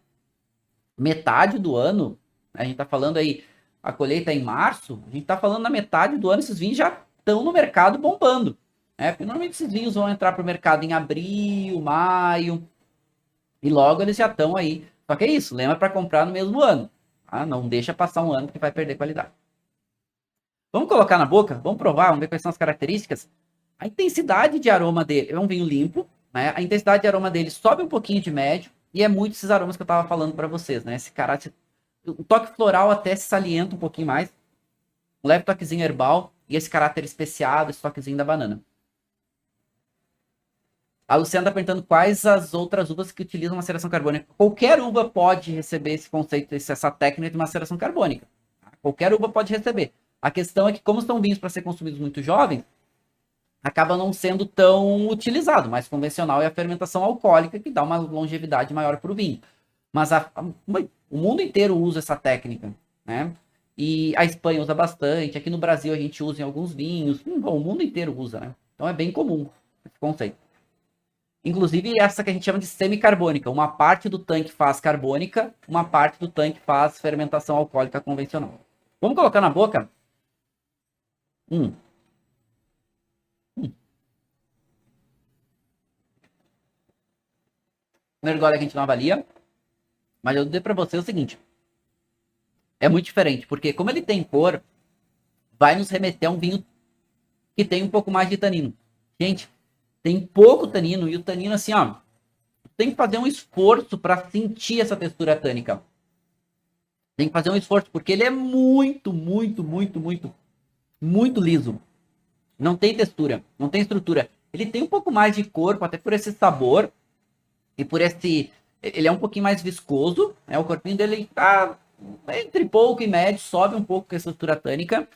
metade do ano, a gente tá falando aí, a colheita é em março, a gente tá falando na metade do ano, esses vinhos já estão no mercado bombando. Porque normalmente esses vinhos vão entrar para o mercado em abril, maio, e logo eles já estão aí. Só que é isso, lembra para comprar no mesmo ano. Tá? Não deixa passar um ano que vai perder qualidade. Vamos colocar na boca, vamos provar, vamos ver quais são as características. A intensidade de aroma dele é um vinho limpo, né? A intensidade de aroma dele sobe um pouquinho de médio, e é muito esses aromas que eu estava falando para vocês, né? Esse caráter, o toque floral até se salienta um pouquinho mais, um leve toquezinho herbal, e esse caráter especiado, esse toquezinho da banana. A Luciana está perguntando quais as outras uvas que utilizam maceração carbônica. Qualquer uva pode receber esse conceito, essa técnica de maceração carbônica. Qualquer uva pode receber. A questão é que, como são vinhos para ser consumidos muito jovens, acaba não sendo tão utilizado. Mais convencional é a fermentação alcoólica, que dá uma longevidade maior para o vinho. Mas o mundo inteiro usa essa técnica, né? E a Espanha usa bastante. Aqui no Brasil a gente usa em alguns vinhos. Bom, o mundo inteiro usa, né? Então é bem comum esse conceito. Inclusive essa que a gente chama de semicarbônica. Uma parte do tanque faz carbônica, uma parte do tanque faz fermentação alcoólica convencional. Vamos colocar na boca? Primeiro gole a gente não avalia, mas eu dizer para você o seguinte. É muito diferente, porque como ele tem cor, vai nos remeter a um vinho que tem um pouco mais de tanino. Gente, tem pouco tanino, e o tanino assim, ó, tem que fazer um esforço para sentir essa textura tânica. Tem que fazer um esforço, porque ele é muito, muito, muito, muito, muito liso. Não tem textura, não tem estrutura. Ele tem um pouco mais de corpo, até por esse sabor, e por esse... Ele é um pouquinho mais viscoso, né? O corpinho dele tá entre pouco e médio, sobe um pouco com a estrutura tânica.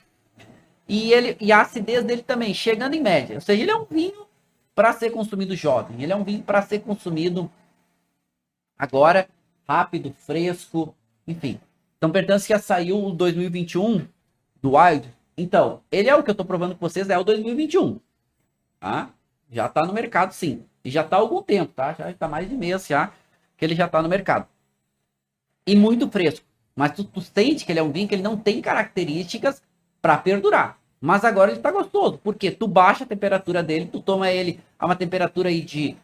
E a acidez dele também, chegando em média. Ou seja, ele é um vinho para ser consumido jovem. Ele é um vinho para ser consumido agora, rápido, fresco, enfim. Então, pertence que já saiu o 2021 do Wild. Então, ele é o que eu estou provando com vocês, é o 2021. Tá? Já está no mercado, sim. E já está há algum tempo, tá? Já está mais de mês já que ele já está no mercado. E muito fresco. Mas tu sente que ele é um vinho que ele não tem características para perdurar. Mas agora ele está gostoso. Porque tu baixa a temperatura dele, tu toma ele a uma temperatura aí de em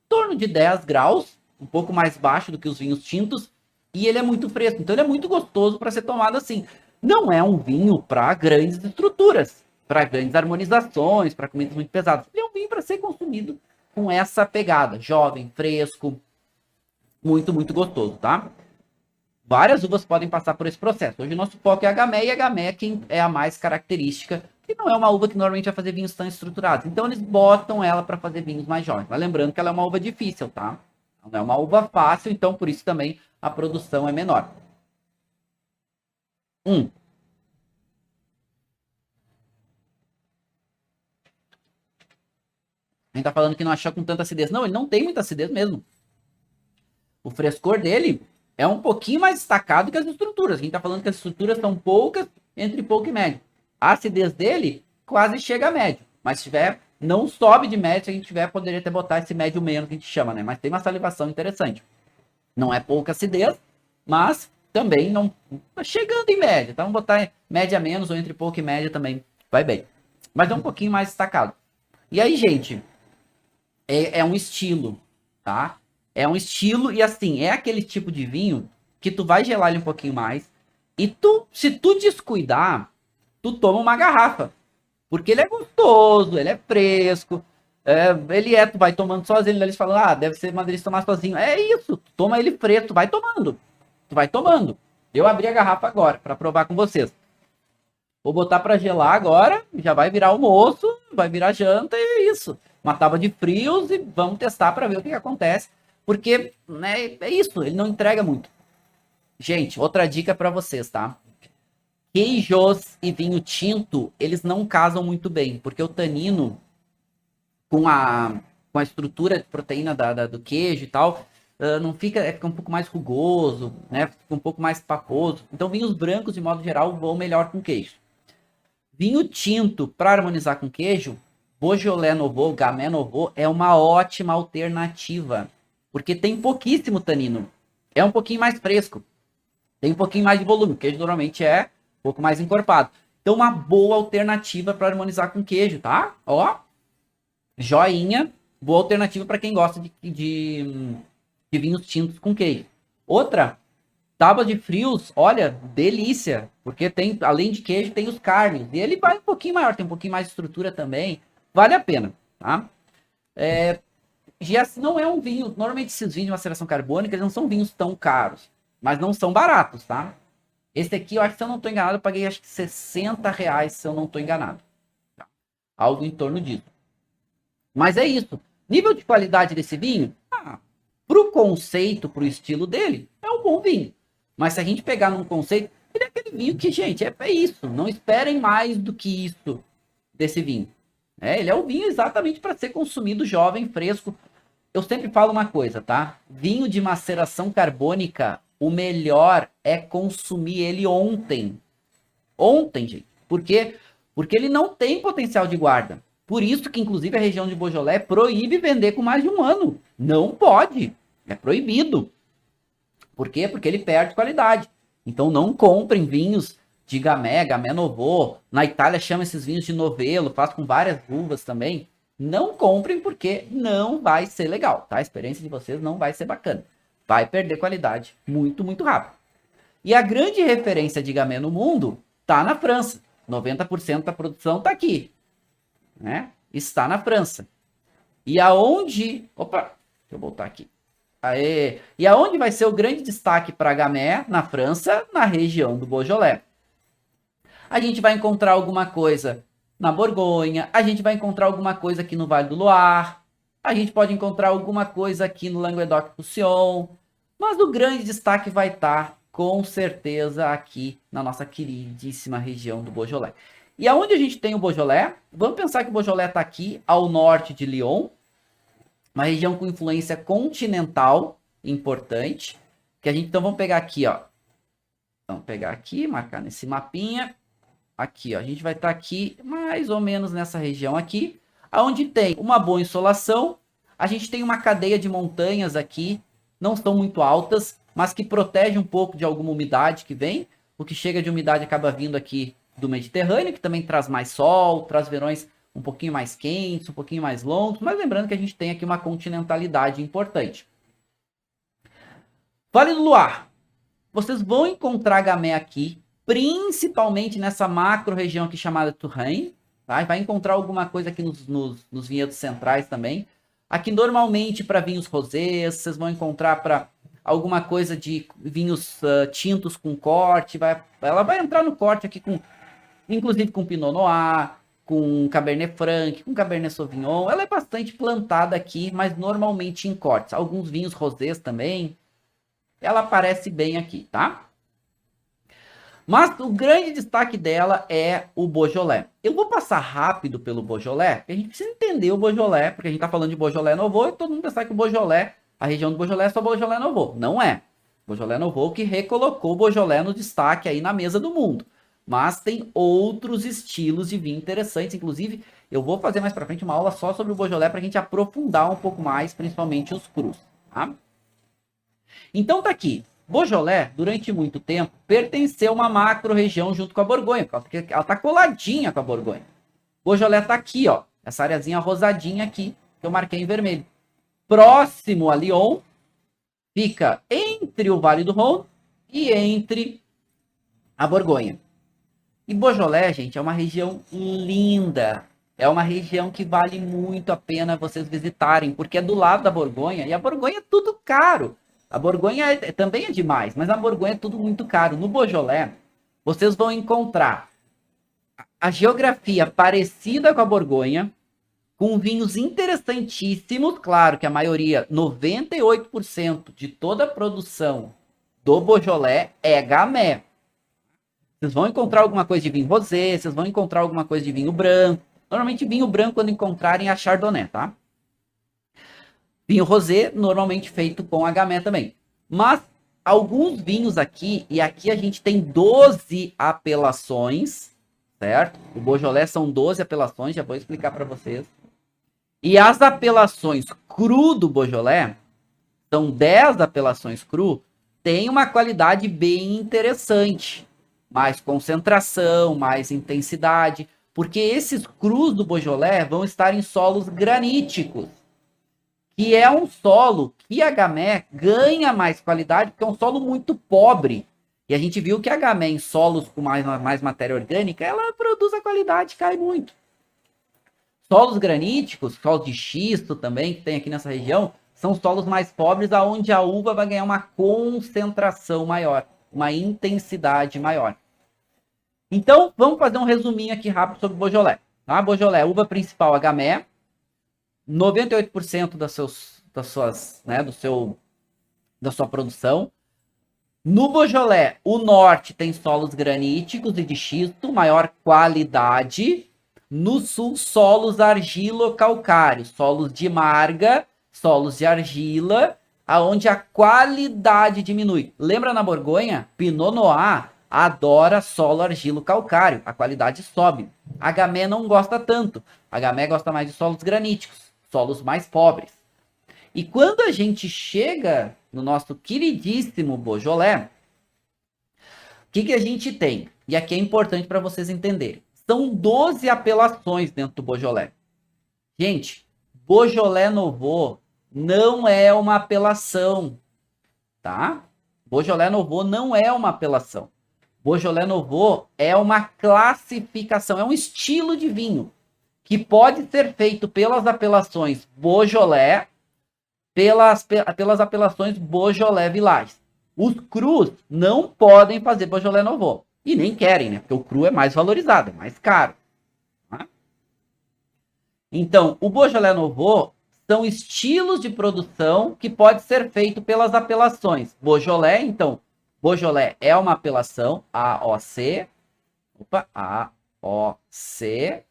torno de 10 graus, um pouco mais baixo do que os vinhos tintos, e ele é muito fresco. Então ele é muito gostoso para ser tomado assim. Não é um vinho para grandes estruturas, para grandes harmonizações, para comidas muito pesadas. Ele é um vinho para ser consumido com essa pegada, jovem, fresco, muito, muito gostoso, tá? Várias uvas podem passar por esse processo. Hoje o nosso foco é a Gamay, e a Gamay é quem é a mais característica, que não é uma uva que normalmente vai fazer vinhos tão estruturados. Então eles botam ela para fazer vinhos mais jovens. Mas lembrando que ela é uma uva difícil, tá? Não é uma uva fácil, então por isso também a produção é menor. A gente tá falando que não achou com tanta acidez. Não, ele não tem muita acidez mesmo. O frescor dele é um pouquinho mais destacado que as estruturas. A gente tá falando que as estruturas são poucas, entre pouco e médio. A acidez dele quase chega a médio. Mas se tiver, não sobe de médio. Se a gente tiver, poderia até botar esse médio menos que a gente chama, né? Mas tem uma salivação interessante. Não é pouca acidez, mas também não tá chegando em média. Então, vamos botar média menos ou entre pouco e média também vai bem. Mas é um pouquinho mais destacado. E aí, gente, é um estilo, tá? É um estilo e assim, é aquele tipo de vinho que tu vai gelar ele um pouquinho mais e se tu descuidar, tu toma uma garrafa. Porque ele é gostoso, ele é fresco, tu vai tomando sozinho, eles falam, deve ser uma delícia tomar sozinho. É isso, tu toma ele fresco, tu vai tomando. Tu vai tomando. Eu abri a garrafa agora para provar com vocês. Vou botar para gelar agora, já vai virar almoço, vai virar janta e é isso. Uma tábua de frios e vamos testar para ver o que acontece. Porque, né, é isso, ele não entrega muito. Gente, outra dica para vocês, tá? Queijos e vinho tinto, eles não casam muito bem, porque o tanino com a estrutura de proteína do queijo e tal, não fica um pouco mais rugoso, né? Fica um pouco mais paposo. Então, vinhos brancos, de modo geral, vão melhor com queijo. Vinho tinto para harmonizar com queijo, Beaujolais Nouveau, Gamay Nouveau é uma ótima alternativa, porque tem pouquíssimo tanino. É um pouquinho mais fresco, tem um pouquinho mais de volume. O queijo normalmente é um pouco mais encorpado. Então, uma boa alternativa para harmonizar com queijo, tá? Ó, joinha, boa alternativa para quem gosta de vinhos tintos com queijo. Outra, tábua de frios, olha, delícia, porque tem, além de queijo, tem os carnes. E ele vai um pouquinho maior, tem um pouquinho mais de estrutura também. Vale a pena, tá? Já não é um vinho, normalmente esses vinhos de maceração carbônica, eles não são vinhos tão caros, mas não são baratos, tá? Esse aqui, eu acho que se eu não estou enganado, eu paguei acho que R$60, se eu não estou enganado. Tá? Algo em torno disso. Mas é isso. Nível de qualidade desse vinho, pro conceito, pro estilo dele, é um bom vinho. Mas se a gente pegar num conceito, ele é aquele vinho que, gente, é isso. Não esperem mais do que isso desse vinho. Ele é um vinho exatamente para ser consumido jovem, fresco. Eu sempre falo uma coisa, tá? Vinho de maceração carbônica, o melhor é consumir ele ontem. Ontem, gente. Por quê? Porque ele não tem potencial de guarda. Por isso que, inclusive, a região de Beaujolais proíbe vender com mais de um ano. Não pode. É proibido. Por quê? Porque ele perde qualidade. Então não comprem vinhos de Gamay, Gamay Nouveau. Na Itália chama esses vinhos de Novello, faz com várias uvas também. Não comprem porque não vai ser legal, tá? A experiência de vocês não vai ser bacana. Vai perder qualidade muito, muito rápido. E a grande referência de Gamay no mundo tá na França. 90% da produção tá aqui, né? Está na França. E aonde... Opa, deixa eu voltar aqui. Aê. E aonde vai ser o grande destaque para Gamay na França? Na região do Beaujolais. A gente vai encontrar alguma coisa na Borgonha, a gente vai encontrar alguma coisa aqui no Vale do Loire, a gente pode encontrar alguma coisa aqui no Languedoc-Roussillon, mas o grande destaque vai estar, com certeza, aqui na nossa queridíssima região do Beaujolais. E aonde a gente tem o Beaujolais? Vamos pensar que o Beaujolais está aqui ao norte de Lyon, uma região com influência continental importante, que a gente, então vamos pegar aqui, ó. Vamos pegar aqui, marcar nesse mapinha. Aqui, ó, a gente vai estar aqui mais ou menos nessa região aqui, onde tem uma boa insolação. A gente tem uma cadeia de montanhas aqui, não são muito altas, mas que protege um pouco de alguma umidade que vem. O que chega de umidade acaba vindo aqui do Mediterrâneo, que também traz mais sol, traz verões um pouquinho mais quentes, um pouquinho mais longos, mas lembrando que a gente tem aqui uma continentalidade importante. Vale do Luar. Vocês vão encontrar gamé aqui, principalmente nessa macro região aqui chamada Touraine, tá? Vai encontrar alguma coisa aqui nos vinhedos centrais também. Aqui normalmente para vinhos rosés, vocês vão encontrar para alguma coisa de vinhos tintos com corte, ela vai entrar no corte aqui inclusive com Pinot Noir, com Cabernet Franc, com Cabernet Sauvignon. Ela é bastante plantada aqui, mas normalmente em cortes. Alguns vinhos rosés também. Ela aparece bem aqui, tá? Mas o grande destaque dela é o Beaujolais. Eu vou passar rápido pelo Beaujolais, porque a gente precisa entender o Beaujolais, porque a gente tá falando de Beaujolais Nouveau e todo mundo pensa que o Beaujolais, a região do Beaujolais é só Beaujolais Nouveau. Não é. Beaujolais Nouveau que recolocou o Beaujolais no destaque aí na mesa do mundo. Mas tem outros estilos de vinho interessantes. Inclusive, eu vou fazer mais pra frente uma aula só sobre o Beaujolais pra gente aprofundar um pouco mais, principalmente os crus, tá? Então tá aqui. Beaujolais, durante muito tempo, pertenceu a uma macro-região junto com a Borgonha, porque ela tá coladinha com a Borgonha. Beaujolais tá aqui, ó. Essa areazinha rosadinha aqui, que eu marquei em vermelho. Próximo a Lyon, fica entre o Vale do Rhône e entre a Borgonha. E Beaujolais, gente, é uma região linda. É uma região que vale muito a pena vocês visitarem, porque é do lado da Borgonha, e a Borgonha é tudo caro. A Borgonha também é demais, mas a Borgonha é tudo muito caro. No Beaujolais, vocês vão encontrar a geografia parecida com a Borgonha, com vinhos interessantíssimos. Claro que a maioria, 98% de toda a produção do Beaujolais é gamay. Vocês vão encontrar alguma coisa de vinho rosé, vocês vão encontrar alguma coisa de vinho branco. Normalmente vinho branco, quando encontrarem, é a Chardonnay, tá? Vinho rosé, normalmente feito com a gamay também. Mas alguns vinhos aqui, e aqui a gente tem 12 apelações, certo? O Beaujolais são 12 apelações, já vou explicar para vocês. E as apelações cru do Beaujolais, são 10 apelações cru, tem uma qualidade bem interessante. Mais concentração, mais intensidade, porque esses crus do Beaujolais vão estar em solos graníticos, que é um solo que a gamay ganha mais qualidade, porque é um solo muito pobre. E a gente viu que a gamay em solos com mais matéria orgânica, ela produz a qualidade, cai muito. Solos graníticos, solos de xisto também, que tem aqui nessa região, são solos mais pobres, aonde a uva vai ganhar uma concentração maior, uma intensidade maior. Então, vamos fazer um resuminho aqui rápido sobre o Beaujolais. Tá? Beaujolais, uva principal, a gamay, 98% da sua produção. No Beaujolais, o norte tem solos graníticos e de xisto, maior qualidade. No sul, solos argilo-calcários, solos de marga, solos de argila, aonde a qualidade diminui. Lembra na Borgonha? Pinot Noir adora solo argilo-calcário, a qualidade sobe. A gamay não gosta tanto, a gamay gosta mais de solos graníticos, solos mais pobres. E quando a gente chega no nosso queridíssimo Beaujolais, o que a gente tem? E aqui é importante para vocês entenderem. São 12 apelações dentro do Beaujolais. Gente, Beaujolais Nouveau não é uma apelação, tá? Beaujolais Nouveau não é uma apelação. Beaujolais Nouveau é uma classificação, é um estilo de vinho que pode ser feito pelas apelações Beaujolais, pelas apelações Beaujolais Village. Os crus não podem fazer Beaujolais Nouveau. E nem querem, né? Porque o cru é mais valorizado, é mais caro. Tá? Então, o Beaujolais Nouveau são estilos de produção que pode ser feito pelas apelações. Beaujolais, então, Beaujolais é uma apelação, AOC. Opa, AOC.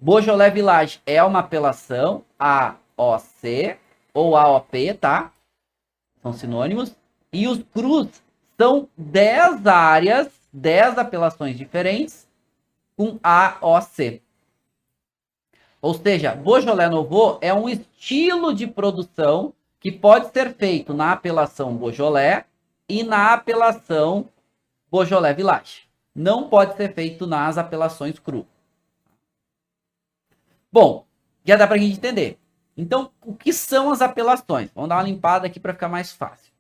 Beaujolais Village é uma apelação, AOC ou AOP, tá? São sinônimos. E os crus são 10 áreas, 10 apelações diferentes com AOC. Ou seja, Beaujolais Nouveau é um estilo de produção que pode ser feito na apelação Beaujolais e na apelação Beaujolais Village. Não pode ser feito nas apelações cru. Bom, já dá para a gente entender. Então, o que são as apelações? Vamos dar uma limpada aqui para ficar mais fácil.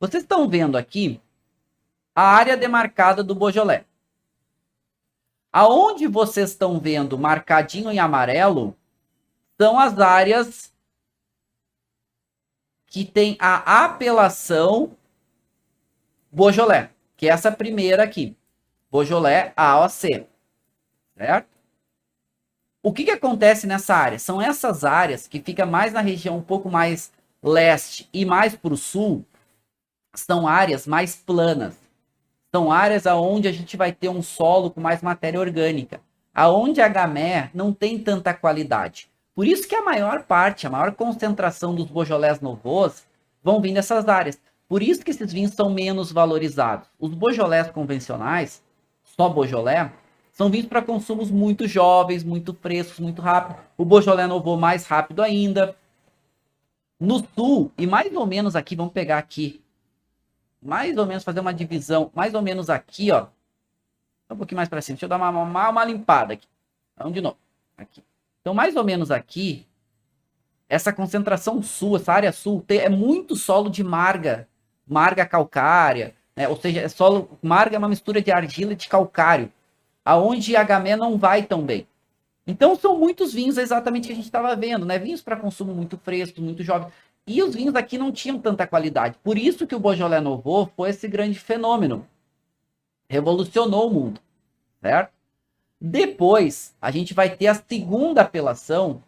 Vocês estão vendo aqui a área demarcada do Beaujolais. Aonde vocês estão vendo marcadinho em amarelo são as áreas que tem a apelação Beaujolais, que é essa primeira aqui, Beaujolais AOC, certo? O que acontece nessa área? São essas áreas que fica mais na região um pouco mais leste e mais para o sul, são áreas mais planas. São áreas onde a gente vai ter um solo com mais matéria orgânica. Aonde a gamé não tem tanta qualidade. Por isso que a maior parte, a maior concentração dos Beaujolais Nouveaux vão vir dessas áreas. Por isso que esses vinhos são menos valorizados. Os Beaujolais convencionais, só Beaujolais, são vinhos para consumos muito jovens, muito frescos, muito rápidos. O Beaujolais Nouveau mais rápido ainda. No sul, e mais ou menos aqui, vamos pegar aqui, mais ou menos fazer uma divisão, mais ou menos aqui, ó. Um pouquinho mais para cima. Deixa eu dar uma limpada aqui. Vamos de novo. Aqui. Então, mais ou menos aqui, essa concentração sul, essa área sul, é muito solo de marga calcária, né? Ou seja, marga é uma mistura de argila e de calcário, aonde a gamé não vai tão bem. Então, são muitos vinhos exatamente que a gente estava vendo, né? Vinhos para consumo muito frescos, muito jovens. E os vinhos aqui não tinham tanta qualidade. Por isso que o Beaujolais Nouveau foi esse grande fenômeno. Revolucionou o mundo, certo? Depois, a gente vai ter a segunda apelação.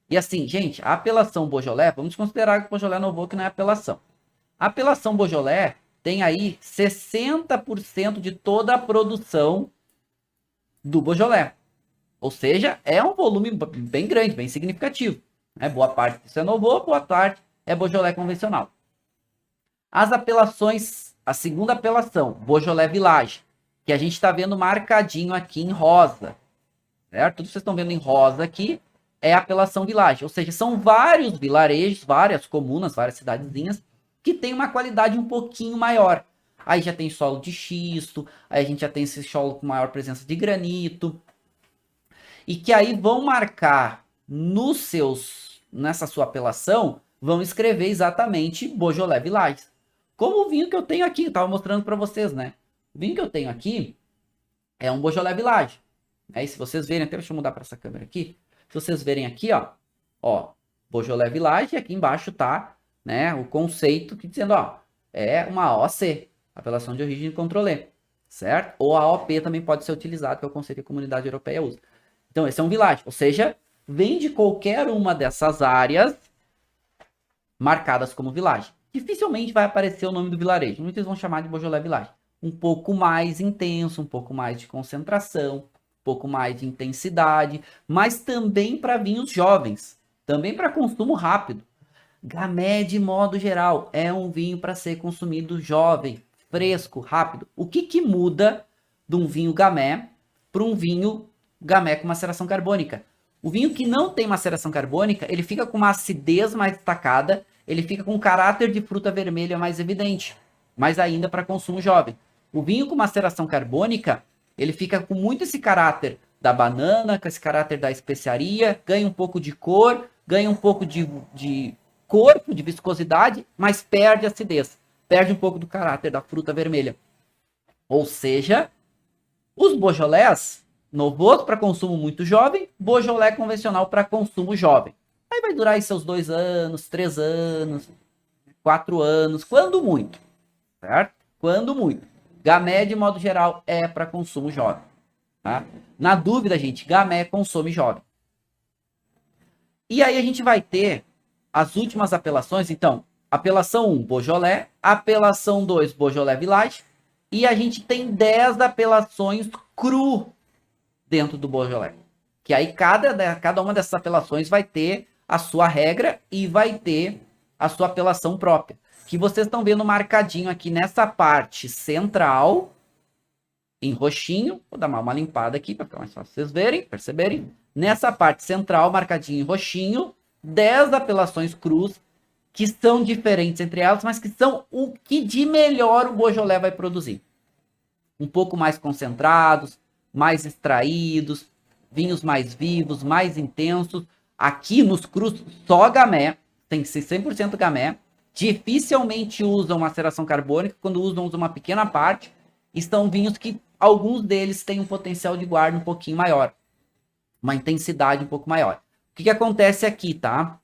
E assim, gente, a apelação Beaujolais, vamos considerar que o Beaujolais Nouveau que não é apelação. A apelação Beaujolais tem aí 60% de toda a produção do Beaujolais. Ou seja, é um volume bem grande, bem significativo. Boa parte disso é Nouveau, boa parte é Beaujolais convencional. As apelações, a segunda apelação, Beaujolais Village, que a gente está vendo marcadinho aqui em rosa, certo? Tudo que vocês estão vendo em rosa aqui é a apelação Village, ou seja, são vários vilarejos, várias comunas, várias cidadezinhas, que tem uma qualidade um pouquinho maior. Aí já tem solo de xisto, aí a gente já tem esse solo com maior presença de granito, e que aí vão marcar nessa sua apelação, vão escrever exatamente Beaujolais Village. Como o vinho que eu tenho aqui, eu estava mostrando para vocês, né? O vinho que eu tenho aqui é um Beaujolais Village. E se vocês verem, até deixa eu mudar para essa câmera aqui. Se vocês verem aqui, ó, Beaujolais Village, e aqui embaixo tá, né, o conceito que dizendo, ó, é uma AOC, apelação de origem controlê, certo? Ou a AOP também pode ser utilizado, que é o conceito que a comunidade europeia usa. Então, esse é um village, ou seja, vem de qualquer uma dessas áreas marcadas como village. Dificilmente vai aparecer o nome do vilarejo. Muitos vão chamar de Beaujolais Village. Um pouco mais intenso, um pouco mais de concentração, um pouco mais de intensidade, mas também para vinhos jovens, também para consumo rápido. Gamay, de modo geral, é um vinho para ser consumido jovem, fresco, rápido. O que muda de um vinho Gamay para um vinho Gamay com maceração carbônica? O vinho que não tem maceração carbônica, ele fica com uma acidez mais destacada, ele fica com um caráter de fruta vermelha mais evidente, mas ainda para consumo jovem. O vinho com maceração carbônica, ele fica com muito esse caráter da banana, com esse caráter da especiaria, ganha um pouco de cor, ganha um pouco de corpo, de viscosidade, mas perde a acidez, perde um pouco do caráter da fruta vermelha. Ou seja, os Beaujolais Nouveau para consumo muito jovem, Beaujolais convencional para consumo jovem. Aí vai durar aí seus 2 anos, 3 anos, 4 anos, quando muito, certo? Quando muito. Gamay, de modo geral, é para consumo jovem. Tá? Na dúvida, gente, Gamay consome jovem. E aí a gente vai ter as últimas apelações. Então, apelação 1, Beaujolais. Apelação 2, Beaujolais Village. E a gente tem 10 apelações cru dentro do Beaujolais. Que aí cada uma dessas apelações vai ter a sua regra e vai ter a sua apelação própria. Que vocês estão vendo marcadinho aqui nessa parte central, em roxinho. Vou dar uma limpada aqui para ficar mais fácil vocês verem, perceberem. Nessa parte central, marcadinho em roxinho, 10 apelações crus, que são diferentes entre elas, mas que são o que de melhor o Beaujolais vai produzir. Um pouco mais concentrados, mais extraídos, vinhos mais vivos, mais intensos. Aqui nos crus, só Gamay, tem que ser 100% Gamay. Dificilmente usam maceração carbônica, quando usam uma pequena parte. E são vinhos que alguns deles têm um potencial de guarda um pouquinho maior, uma intensidade um pouco maior. O que acontece aqui, tá?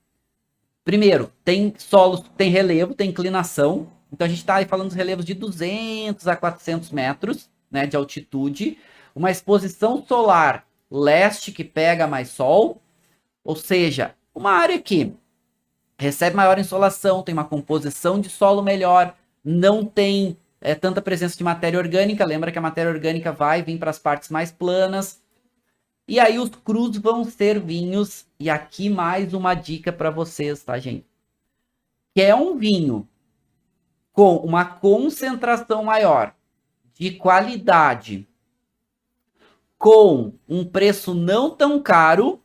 Primeiro, tem solos, tem relevo, tem inclinação. Então a gente está aí falando dos relevos de 200 a 400 metros, né, de altitude. Uma exposição solar leste que pega mais sol, ou seja, uma área que recebe maior insolação, tem uma composição de solo melhor, não tem tanta presença de matéria orgânica. Lembra que a matéria orgânica vai vir para as partes mais planas. E aí os crus vão ser vinhos, e aqui mais uma dica para vocês, tá, gente? Que é um vinho com uma concentração maior de qualidade, com um preço não tão caro,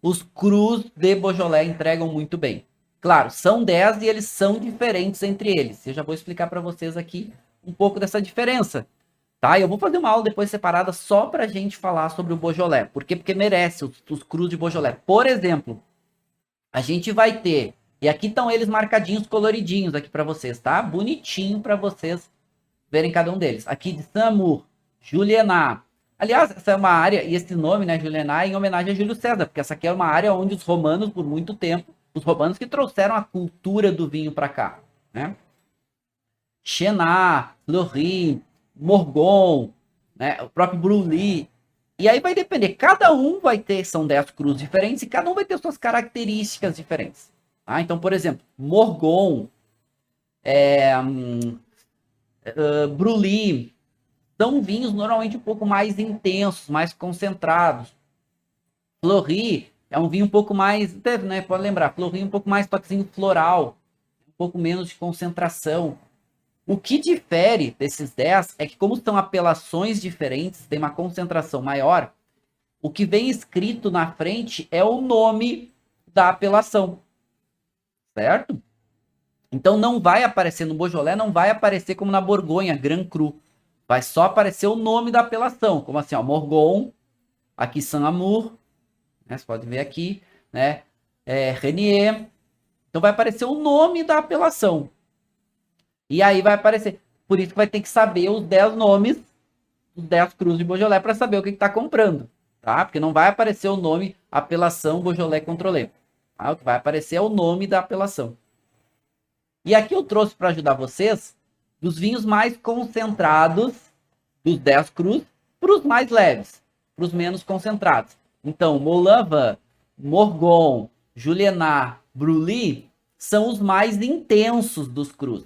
os crus de Beaujolais entregam muito bem. Claro, são 10 e eles são diferentes entre eles. Eu já vou explicar para vocês aqui um pouco dessa diferença. Tá? Eu vou fazer uma aula depois separada só pra gente falar sobre o Beaujolais. Por quê? Porque merece os crus de Beaujolais. Por exemplo, a gente vai ter, e aqui estão eles marcadinhos, coloridinhos aqui pra vocês, tá? Bonitinho pra vocês verem cada um deles. Aqui de Saint-Amour, Julienat. Aliás, essa é uma área, e esse nome, né, Julienat, é em homenagem a Júlio César, porque essa aqui é uma área onde os romanos, por muito tempo, os romanos que trouxeram a cultura do vinho pra cá, né? Chenin, Fleury, Morgon, né, o próprio Brully. E aí vai depender, cada um vai ter, são 10 crus diferentes, e cada um vai ter suas características diferentes. Tá? Então, por exemplo, Morgon, Brully, são vinhos normalmente um pouco mais intensos, mais concentrados. Fleury é um vinho um pouco mais, né, pode lembrar, Fleury um pouco mais toquezinho floral, um pouco menos de concentração. O que difere desses 10 é que, como são apelações diferentes, tem uma concentração maior, o que vem escrito na frente é o nome da apelação, certo? Então não vai aparecer no Beaujolais, não vai aparecer como na Borgonha, Grand Cru. Vai só aparecer o nome da apelação, como assim, ó, Morgon, aqui Saint-Amour, né, você pode ver aqui, né, Renier. Então vai aparecer o nome da apelação. E aí vai aparecer. Por isso que vai ter que saber os 10 nomes, os 10 crus de Beaujolais, para saber o que está comprando. Tá? Porque não vai aparecer o nome apelação Beaujolais Contrôlé. Tá? O que vai aparecer é o nome da apelação. E aqui eu trouxe para ajudar vocês dos vinhos mais concentrados, dos 10 crus, para os mais leves, para os menos concentrados. Então, Moulin-Vent, Morgon, Julienat, Brully são os mais intensos dos crus.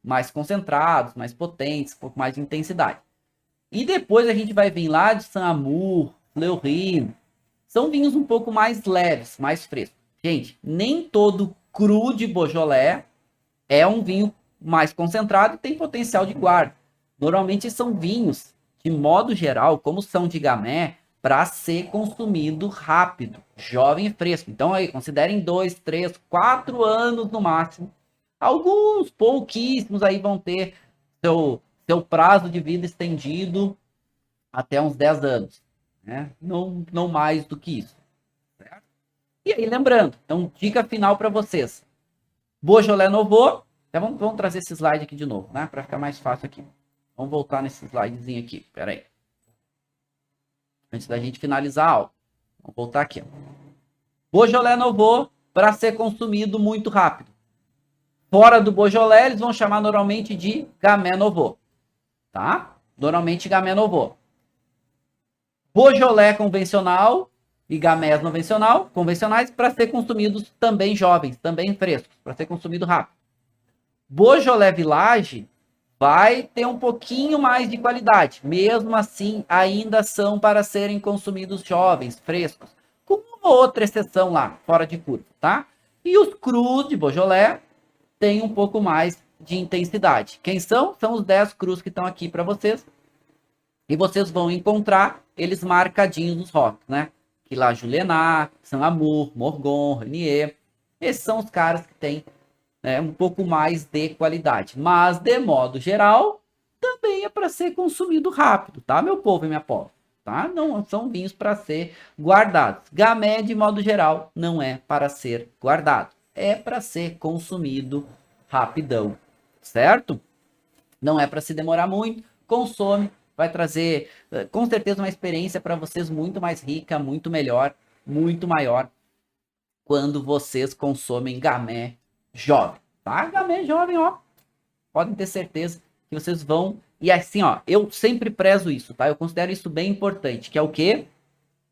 Mais concentrados, mais potentes, um pouco mais de intensidade. E depois a gente vai vir lá de Saint-Amour, Fleury. São vinhos um pouco mais leves, mais frescos. Gente, nem todo cru de Beaujolais é um vinho mais concentrado e tem potencial de guarda. Normalmente são vinhos, de modo geral, como são de Gamay, para ser consumido rápido, jovem e fresco. Então aí, considerem 2, 3, 4 anos no máximo. Alguns pouquíssimos aí vão ter seu prazo de vida estendido até uns 10 anos. Né? Não mais do que isso. Certo? E aí, lembrando, então, dica final para vocês. Beaujolais Nouveau. Então, vamos trazer esse slide aqui de novo, né? Para ficar mais fácil aqui. Vamos voltar nesse slidezinho aqui. Pera aí. Antes da gente finalizar a aula. Vamos voltar aqui. Ó. Beaujolais Nouveau para ser consumido muito rápido. Fora do Beaujolais, eles vão chamar normalmente de Gamay Nouveau. Tá? Normalmente Gamay Nouveau. Beaujolais convencional e Gamay convencionais para ser consumidos também jovens, também frescos, para ser consumido rápido. Beaujolais Village vai ter um pouquinho mais de qualidade. Mesmo assim, ainda são para serem consumidos jovens, frescos. Com uma outra exceção lá, fora de curva, tá? E os crus de Beaujolais têm um pouco mais de intensidade. Quem são? São os 10 crus que estão aqui para vocês. E vocês vão encontrar eles marcadinhos nos rótulos, né? Que lá Julienat, Saint-Amour, Morgon, Renier. Esses são os caras que têm um pouco mais de qualidade. Mas, de modo geral, também é para ser consumido rápido, tá, meu povo e minha povo? Tá? Não são vinhos para ser guardados. Gamay, de modo geral, não é para ser guardado. É para ser consumido rapidão, certo? Não é para se demorar muito. Consome, vai trazer com certeza uma experiência para vocês muito mais rica, muito melhor, muito maior quando vocês consomem Gamay jovem, tá? Gamay jovem, ó, podem ter certeza que vocês vão. E assim, ó, eu sempre prezo isso, tá? Eu considero isso bem importante, que é o quê?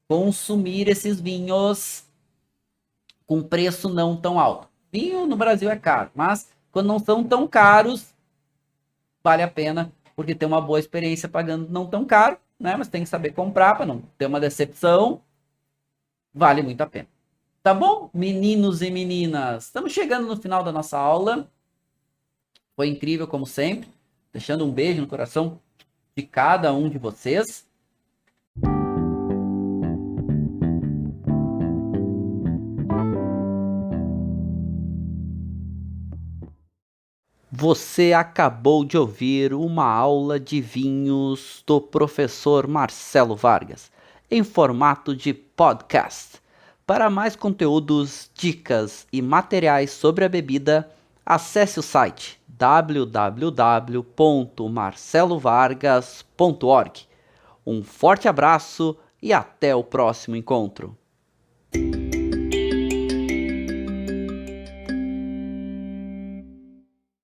Consumir esses vinhos com preço não tão alto. Vinho no Brasil é caro, mas quando não são tão caros, vale a pena, porque tem uma boa experiência pagando não tão caro, né? Mas tem que saber comprar para não ter uma decepção. Vale muito a pena. Tá bom, meninos e meninas? Estamos chegando no final da nossa aula. Foi incrível, como sempre. Deixando um beijo no coração de cada um de vocês. Você acabou de ouvir uma aula de vinhos do professor Marcelo Vargas, em formato de podcast. Para mais conteúdos, dicas e materiais sobre a bebida, acesse o site www.marcelovargas.org. Um forte abraço e até o próximo encontro.